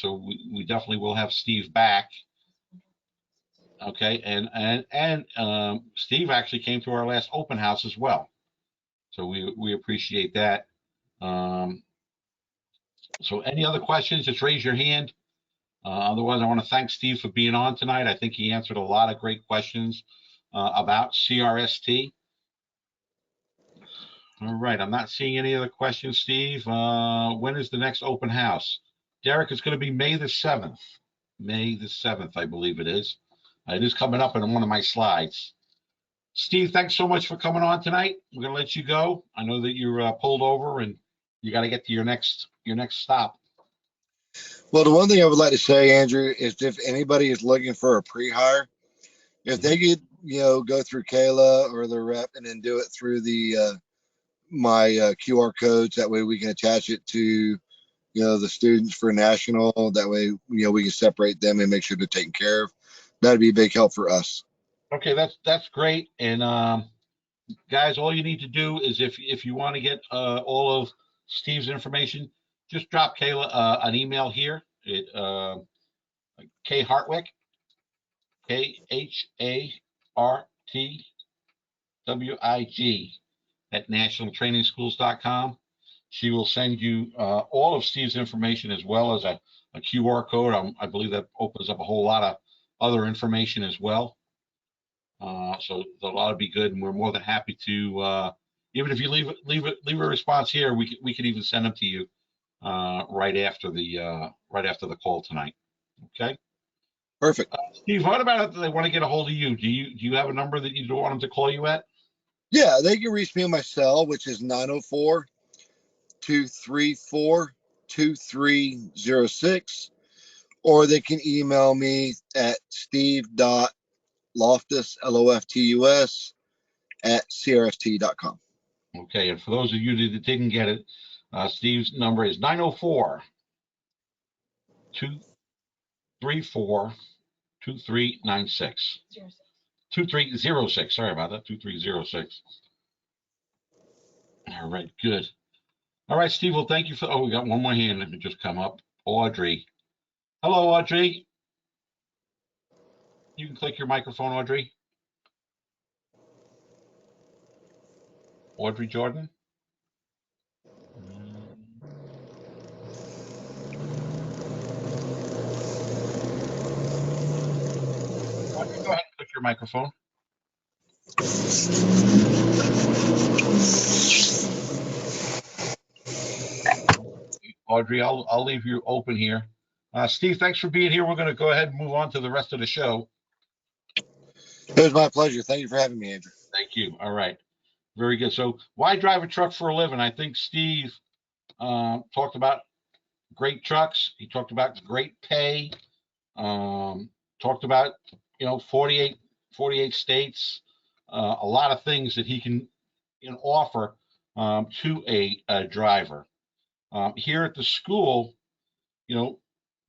we definitely will have Steve back. Okay, and Steve actually came to our last open house as well, so we appreciate that. So any other questions, just raise your hand. Otherwise, I want to thank Steve for being on tonight. I think he answered a lot of great questions about CRST. All right, I'm not seeing any other questions, Steve. When is the next open house? Derek, it's going to be May the 7th. May the 7th, I believe it is. It is coming up in one of my slides. Steve, thanks so much for coming on tonight. We're going to let you go. I know that you're pulled over and you got to get to your next stop. Well, the one thing I would like to say, Andrew, is if anybody is looking for a pre-hire, if they could, go through Kayla or the rep and then do it through the my QR codes, that way we can attach it to the students for national. That way, we can separate them and make sure they're taken care of. That'd be a big help for us. Okay, that's great. And guys, all you need to do is if you want to get all of Steve's information, just drop Kayla an email here. K Hartwig, KHARTWIG at nationaltrainingschools.com. She will send you all of Steve's information as well as a QR code. I believe that opens up a whole lot of other information as well. So that ought to be good, and we're more than happy to. Even if you leave a response here, we can even send them to you right after the call tonight. Okay. Perfect. Steve, what about if they want to get a hold of you? Do you have a number that you want them to call you at? Yeah, they can reach me on my cell, which is 904-234-2306, or they can email me at steve.loftus, LOFTUS, at crst.com. Okay, and for those of you that didn't get it, Steve's number is 904-234-2396. 2306. Sorry about that. 2306. All right, good. All right, Steve. Well, thank you for. Oh, we got one more hand that just come up. Audrey. Hello, Audrey. You can click your microphone, Audrey. Audrey Jordan. Audrey, go ahead and click your microphone. Audrey, I'll leave you open here. Steve, thanks for being here. We're going to go ahead and move on to the rest of the show. It was my pleasure. Thank you for having me, Andrew. Thank you. All right. Very good. So why drive a truck for a living? I think Steve talked about great trucks. He talked about great pay. Talked about, 48 states, a lot of things that he can offer to a driver. Here at the school,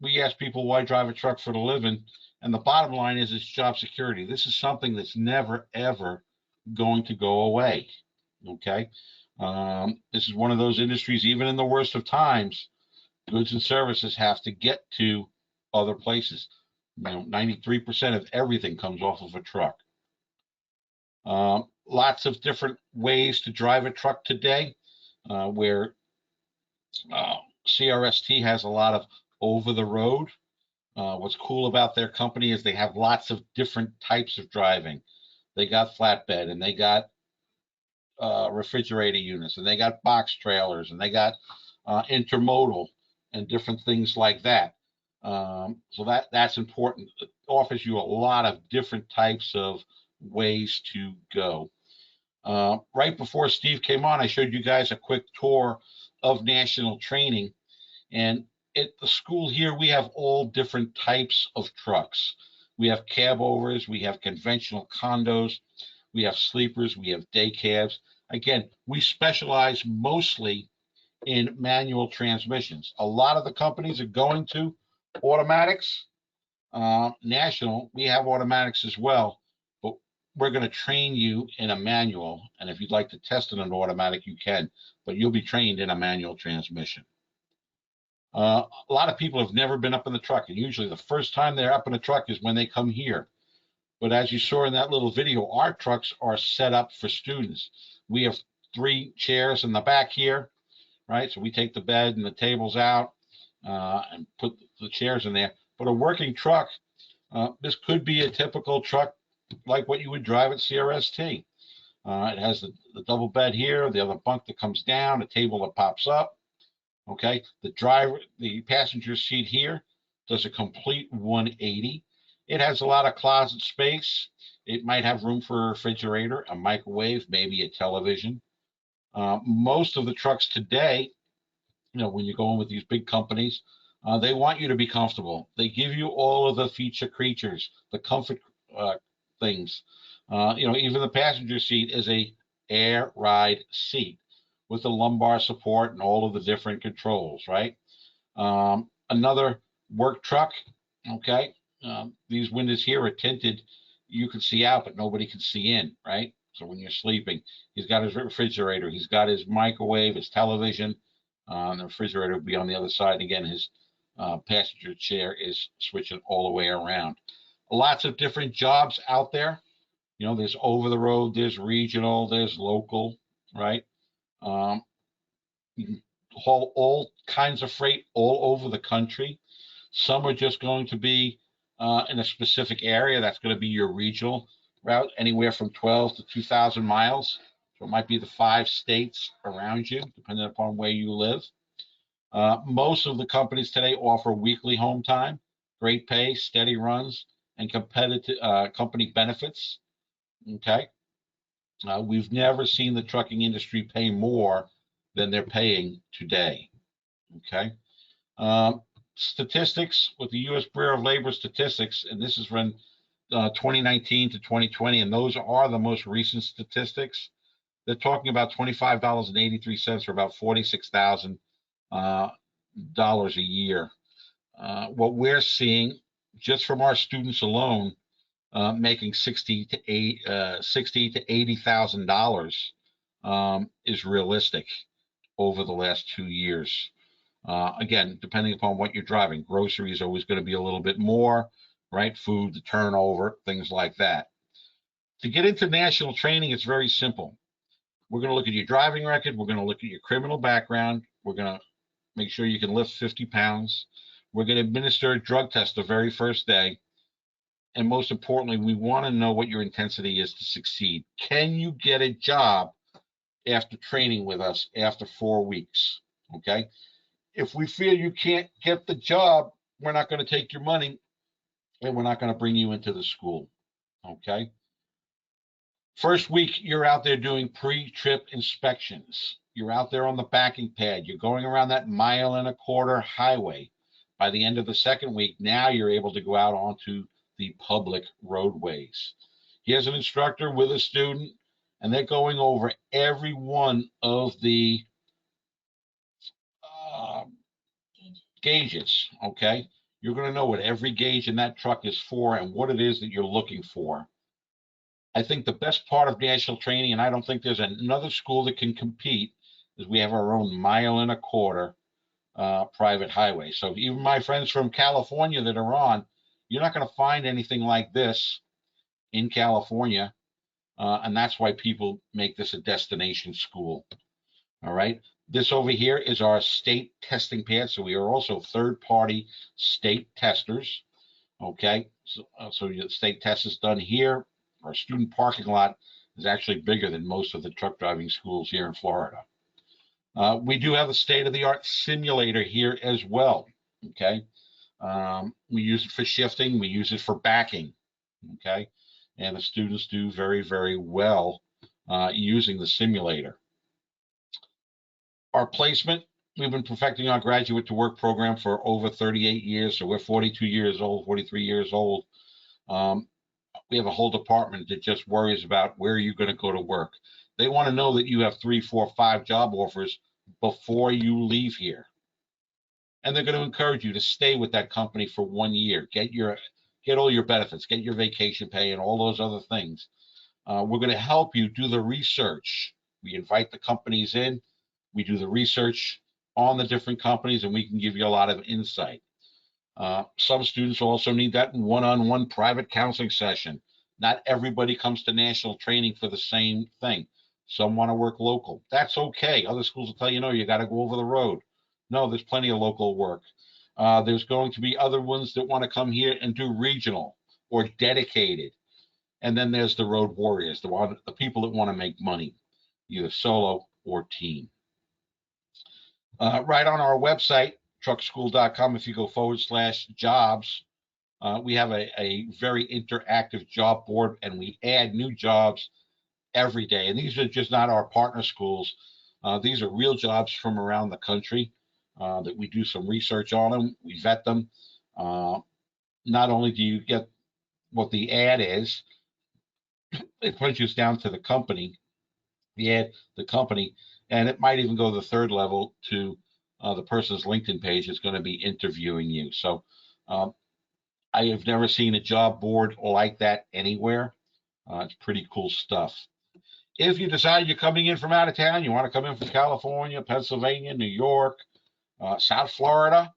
we ask people why drive a truck for the living, and the bottom line is it's job security. This is something that's never, ever going to go away. Okay. This is one of those industries, even in the worst of times, goods and services have to get to other places. 93% of everything comes off of a truck. Lots of different ways to drive a truck today, where CRST has a lot of over the road. What's cool about their company is they have lots of different types of driving. They got flatbed, and they got refrigerator units, and they got box trailers, and they got intermodal and different things like that. So that's important. It offers you a lot of different types of ways to go. Right before Steve came on, I showed you guys a quick tour of national training. And at the school here, we have all different types of trucks. We have cab overs, we have conventional condos, we have sleepers, we have day cabs. Again, we specialize mostly in manual transmissions. A lot of the companies are going to automatics. National, we have automatics as well, but we're going to train you in a manual. And if you'd like to test in an automatic, you can, but you'll be trained in a manual transmission. A lot of people have never been up in the truck, and usually the first time they're up in a truck is when they come here. But as you saw in that little video, our trucks are set up for students. We have 3 chairs in the back here, right? So we take the bed and the tables out and put the chairs in there. But a working truck, this could be a typical truck like what you would drive at CRST. It has the double bed here, the other bunk that comes down, a table that pops up. Okay, the passenger seat here does a complete 180. It has a lot of closet space. It might have room for a refrigerator, a microwave, maybe a television. Most of the trucks today, when you go in with these big companies, they want you to be comfortable. They give you all of the feature creatures, the comfort things. Even the passenger seat is a air ride seat with the lumbar support and all of the different controls, right? Another work truck, okay? These windows here are tinted. You can see out, but nobody can see in, right? So when you're sleeping, he's got his refrigerator, he's got his microwave, his television. The refrigerator will be on the other side. Again, his passenger chair is switching all the way around. Lots of different jobs out there. There's over the road, there's regional, there's local, right? You can haul all kinds of freight all over the country. Some are just going to be in a specific area. That's going to be your regional route, anywhere from 12 to 2,000 miles. So it might be the 5 states around you, depending upon where you live. Most of the companies today offer weekly home time, great pay, steady runs, and competitive company benefits. Okay. We've never seen the trucking industry pay more than they're paying today. Okay. Statistics with the U.S. Bureau of Labor Statistics, and this is from 2019 to 2020, and those are the most recent statistics. They're talking about $25.83 for about $46,000 a year. What we're seeing just from our students alone, making $60,000 to $80,000 is realistic over the last 2 years. Again, depending upon what you're driving, grocery is always going to be a little bit more, right? Food, the turnover, things like that. To get into national training, it's very simple. We're going to look at your driving record. We're going to look at your criminal background. We're going to make sure you can lift 50 pounds. We're going to administer a drug test the very first day. And most importantly, we want to know what your intensity is to succeed. Can you get a job after training with us after 4 weeks? Okay. If we feel you can't get the job, we're not going to take your money and we're not going to bring you into the school. Okay. First week, you're out there doing pre-trip inspections. You're out there on the backing pad. You're going around that 1.25 mile highway. By the end of the second week, now you're able to go out onto the public roadways. Here's an instructor with a student, and they're going over every one of the gauges, okay? You're going to know what every gauge in that truck is for and what it is that you're looking for. I think the best part of national training, and I don't think there's another school that can compete, is we have our own 1.25 mile private highway. So even my friends from California that are on, you're not going to find anything like this in California. And that's why people make this a destination school. All right. This over here is our state testing pad. So we are also third-party state testers. Okay. So the state test is done here. Our student parking lot is actually bigger than most of the truck driving schools here in Florida. We do have a state-of-the-art simulator here as well. Okay. We use it for shifting. We use it for backing. Okay. And the students do very, very well using the simulator. Our placement, we've been perfecting our graduate to work program for over 38 years. So we're 42 years old, 43 years old. We have a whole department that just worries about where you're going to go to work. They want to know that you have 3, 4, 5 job offers before you leave here. And they're going to encourage you to stay with that company for 1 year. Get all your benefits, get your vacation pay and all those other things. We're going to help you do the research. We invite the companies in. We do the research. on the different companies, and we can give you a lot of insight. Some students also need that one-on-one private counseling session. Not everybody comes to national training for the same thing. Some want to work local. That's okay. Other schools will tell you, no, you got to go over the road. No, there's plenty of local work. There's going to be other ones that want to come here and do regional or dedicated. And then there's the road warriors, the people that want to make money, either solo or team. Right on our website, truckschool.com, if you go /jobs, we have a very interactive job board, and we add new jobs every day. And these are just not our partner schools. These are real jobs from around the country that we do some research on them. We vet them. Not only do you get what the ad is, it punches down to the company, the ad, the company, and it might even go to the third level to the person's LinkedIn page is going to be interviewing you. So I have never seen a job board like that anywhere. It's pretty cool stuff. If you decide you're coming in from out of town, you want to come in from California, Pennsylvania, New York, South Florida,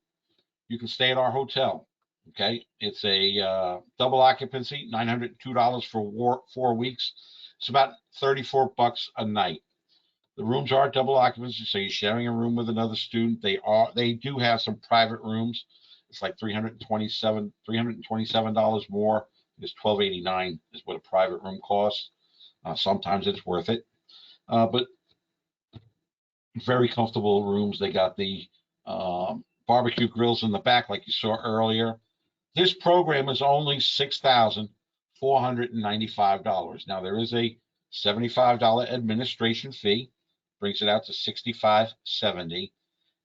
you can stay at our hotel. Okay, it's a double occupancy, $902 for 4 weeks. It's about $34 a night. The rooms are double occupancy, so you're sharing a room with another student. They do have some private rooms. It's like $327 more. It's $1289 is what a private room costs. Sometimes it's worth it, but very comfortable rooms. They got the barbecue grills in the back, like you saw earlier. This program is only $6,495. Now there is a $75 administration fee, brings it out to $65.70,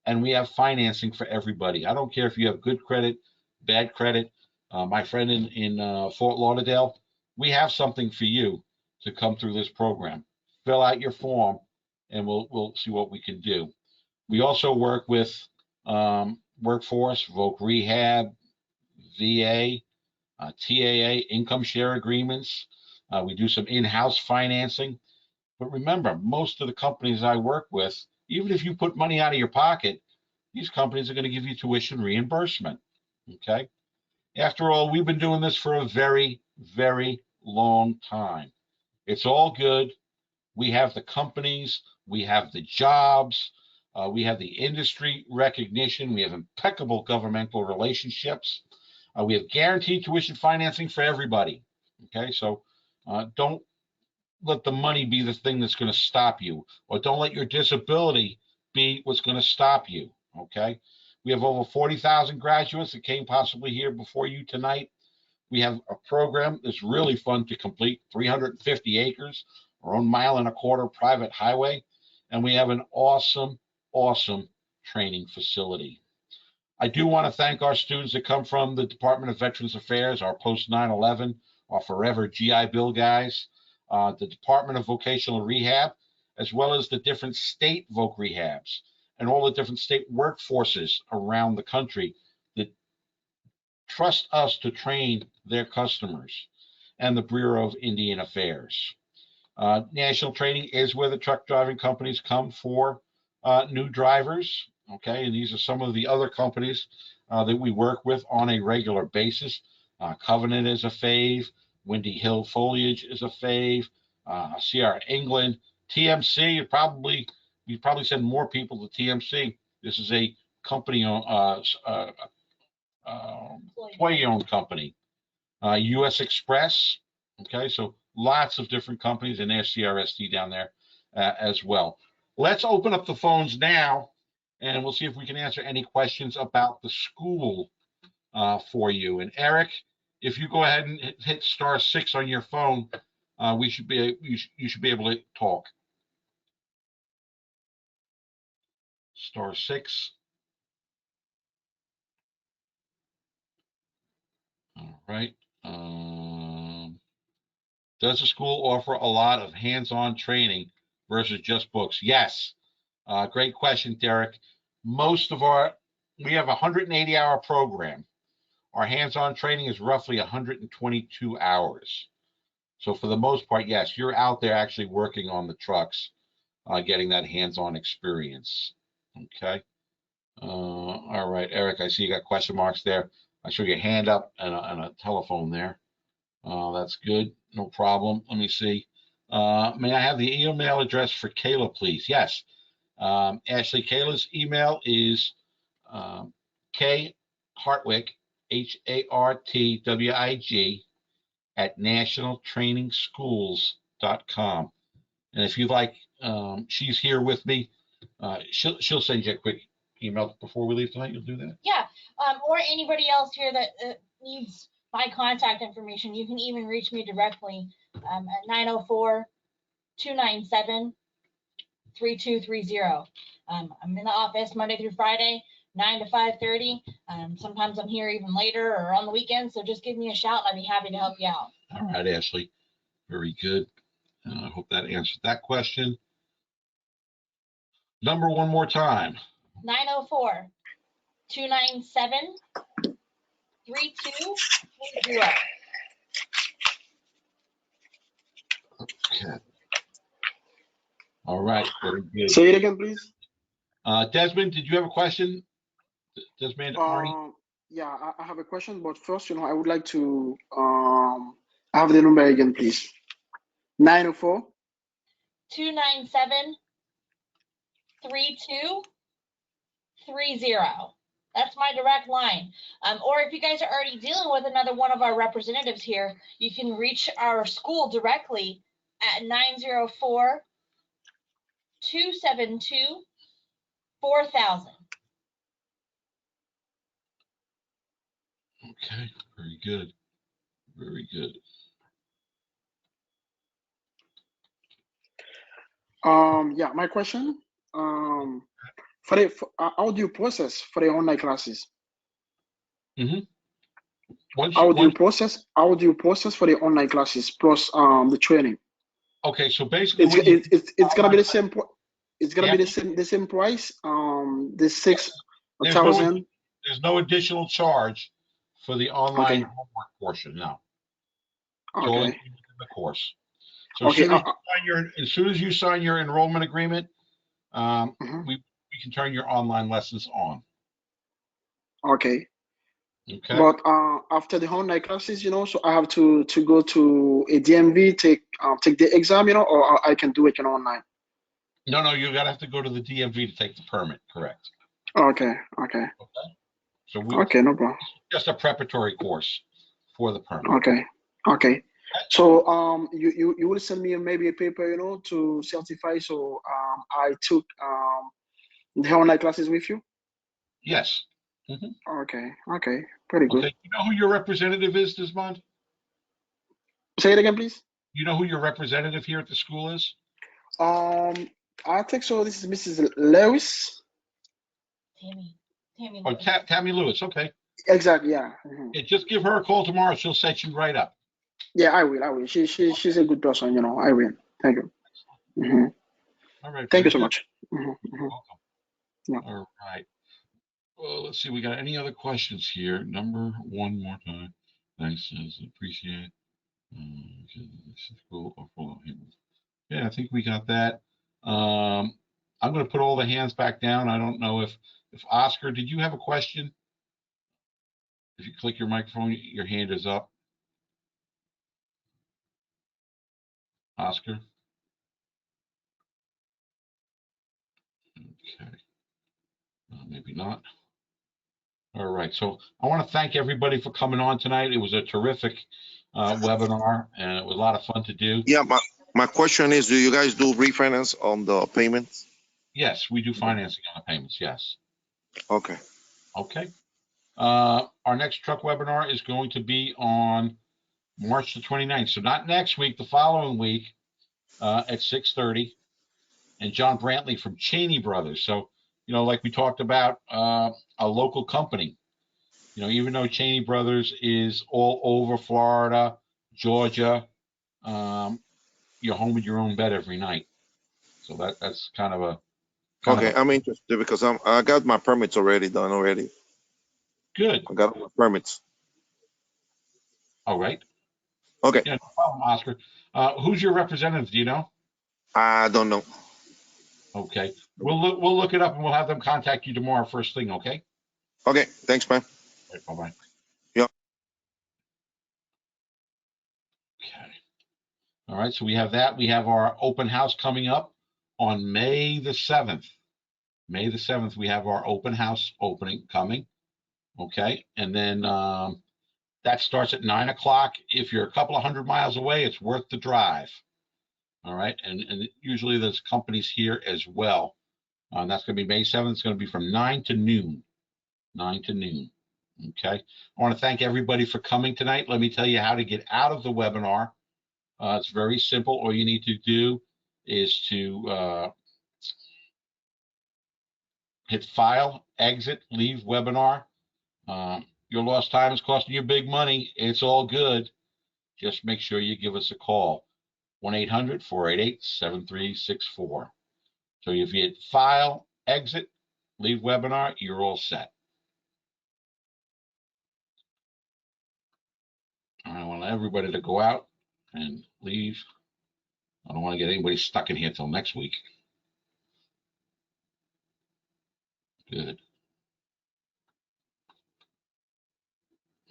and we have financing for everybody. I don't care if you have good credit, bad credit. My friend in Fort Lauderdale, we have something for you to come through this program. Fill out your form, and we'll see what we can do. We also work with workforce, voc rehab, VA, TAA, income share agreements. We do some in-house financing. But remember, most of the companies I work with, even if you put money out of your pocket, these companies are going to give you tuition reimbursement. Okay. After all, we've been doing this for a very, very long time. It's all good. We have the companies, we have the jobs, we have the industry recognition, we have impeccable governmental relationships. We have guaranteed tuition financing for everybody. Okay, so don't let the money be the thing that's going to stop you, or don't let your disability be what's going to stop you. Okay, we have over 40,000 graduates that came possibly here before you tonight. We have a program that's really fun to complete, 350 acres, our own 1.25 mile private highway, and we have an awesome, awesome training facility. I do want to thank our students that come from the Department of Veterans Affairs, our post 9/11, our forever GI Bill guys, the Department of Vocational Rehab, as well as the different state voc rehabs and all the different state workforces around the country that trust us to train their customers, and the Bureau of Indian Affairs. National training is where the truck driving companies come for new drivers. Okay, and these are some of the other companies that we work with on a regular basis. Covenant is a fave. Windy Hill Foliage is a fave. CR England, TMC. We probably send more people to TMC. This is a company, employee-owned company. US Express. Okay, so lots of different companies, and there's CRST down there as well. Let's open up the phones now, and we'll see if we can answer any questions about the school for you. And Eric, if you go ahead and hit *6 on your phone, you should be able to talk. *6. All right. Does the school offer a lot of hands-on training versus just books? Yes. Great question, Derek. We have a 180-hour program. Our hands-on training is roughly 122 hours. So for the most part, yes, you're out there actually working on the trucks, getting that hands-on experience. Okay. All right, Eric, I see you got question marks there. I show your hand up and a telephone there. That's good. No problem. Let me see. May I have the email address for Kayla, please? Yes. Ashley, Kayla's email is K Hartwig, HARTWIG at nationaltrainingschools.com. And if you'd like, she's here with me. She'll send you a quick email before we leave tonight. You'll do that? Yeah, or anybody else here that needs my contact information, you can even reach me directly at 904-297-3230. I'm in the office Monday through Friday, 9 to 5:30. Sometimes I'm here even later or on the weekends, so just give me a shout and I'd be happy to help you out. All right, Ashley. Very good. I hope that answered that question. Number one more time. 904-297-3230. Okay. All right. Very good. Say it again, please. Desmond, did you have a question? Desmond, Arnie? Yeah, I have a question, but first, I would like to have the number again, please. 904 297-3230. That's my direct line. Or if you guys are already dealing with another one of our representatives here, you can reach our school directly at 904-272-4000. Okay. Very good. Very good. Yeah, my question. How do you process for the online classes? How do you process for the online classes plus the training? Okay, so basically, it's gonna be the same. It's gonna be the same price. The 6,000. There's no additional charge for the online homework portion. No. It's all included in the course. So as soon as you sign your enrollment agreement, we can turn your online lessons on. Okay. Okay. But after the online classes, so I have to go to a DMV, take the exam, or I can do it online. No, you gotta have to go to the DMV to take the permit. Correct. Okay. So no problem. Just a preparatory course for the permit. Okay. So you will send me maybe a paper, to certify. So I took the online classes with you. Yes. Okay. Pretty good. Okay. You know who your representative is, Desmond? Say it again, please. You know who your representative here at the school is? I think so. This is Mrs. Lewis. Tammy Lewis. Oh, Tammy Lewis. Okay. Exactly. Yeah. Just give her a call tomorrow. She'll set you right up. Yeah, I will. She's a good person. I will. Thank you. All right. Thank you so much. Welcome. Yeah. All right. Well, let's see. We got any other questions here? Number one more time. Thanks. Appreciate it. Yeah, I think we got that. I'm going to put all the hands back down. I don't know if Oscar, did you have a question? If you click your microphone, your hand is up. Oscar? Okay. Maybe not. All right. So I want to thank everybody for coming on tonight. It was a terrific webinar, and it was a lot of fun to do. Yeah, my question is, do you guys do refinance on the payments? Yes, we do financing on the payments, yes. Okay. Okay. Our next truck webinar is going to be on March the 29th. So not next week, the following week at 6:30. And John Brantley from Cheney Brothers. So, like we talked about, a local company. Even though Cheney Brothers is all over Florida, Georgia, you're home in your own bed every night. So that's kind of a. Okay, I'm interested because I got my permits already done already. Good. I got all my permits. All right. Okay. Yeah, no problem, Oscar. Who's your representative? Do you know? I don't know. Okay. We'll look it up and we'll have them contact you tomorrow first thing. Okay. Okay, thanks, man. Bye bye. Yep. Okay. All right. So we have that. We have our open house coming up on May the 7th. May the 7th, we have our open house opening coming. Okay. And then that starts at 9 o'clock. If you're a couple of 100 miles away, it's worth the drive. All right. And usually there's companies here as well. That's going to be May 7th. It's going to be from 9 to noon. 9 to noon. Okay. I want to thank everybody for coming tonight. Let me tell you how to get out of the webinar. It's very simple. All you need to do is to hit File, Exit, Leave Webinar. Your lost time is costing you big money. It's all good. Just make sure you give us a call. 1-800-488-7364. So if you hit File, Exit, Leave Webinar, you're all set. I want everybody to go out and leave. I don't want to get anybody stuck in here till next week. Good.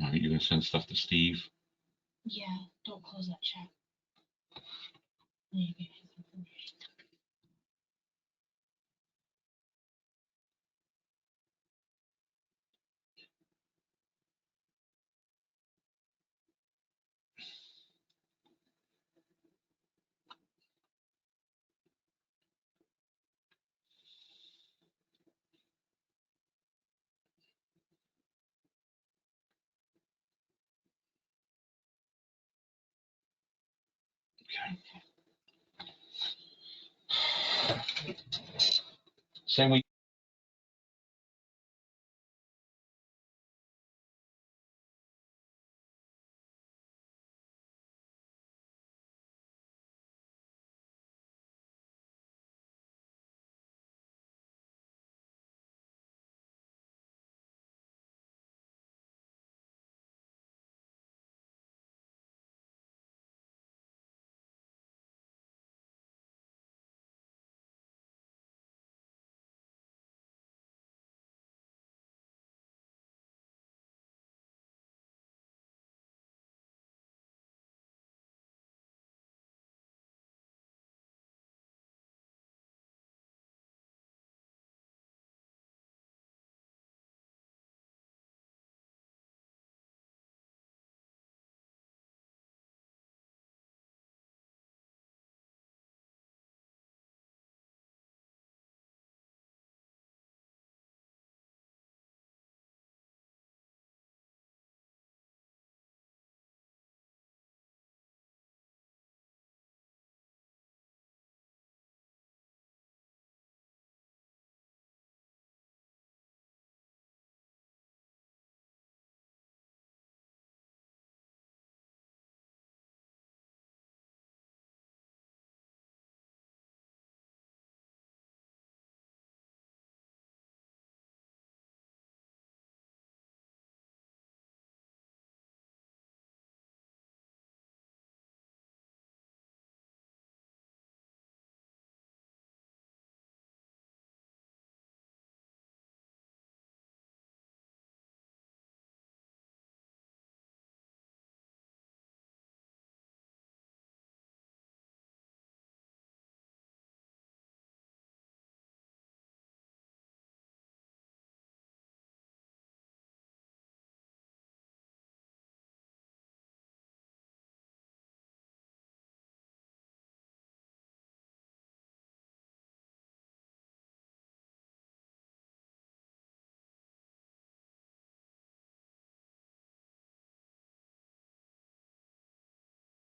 All right, you're going to send stuff to Steve. Yeah, don't close that chat. I need to get his information. Same week.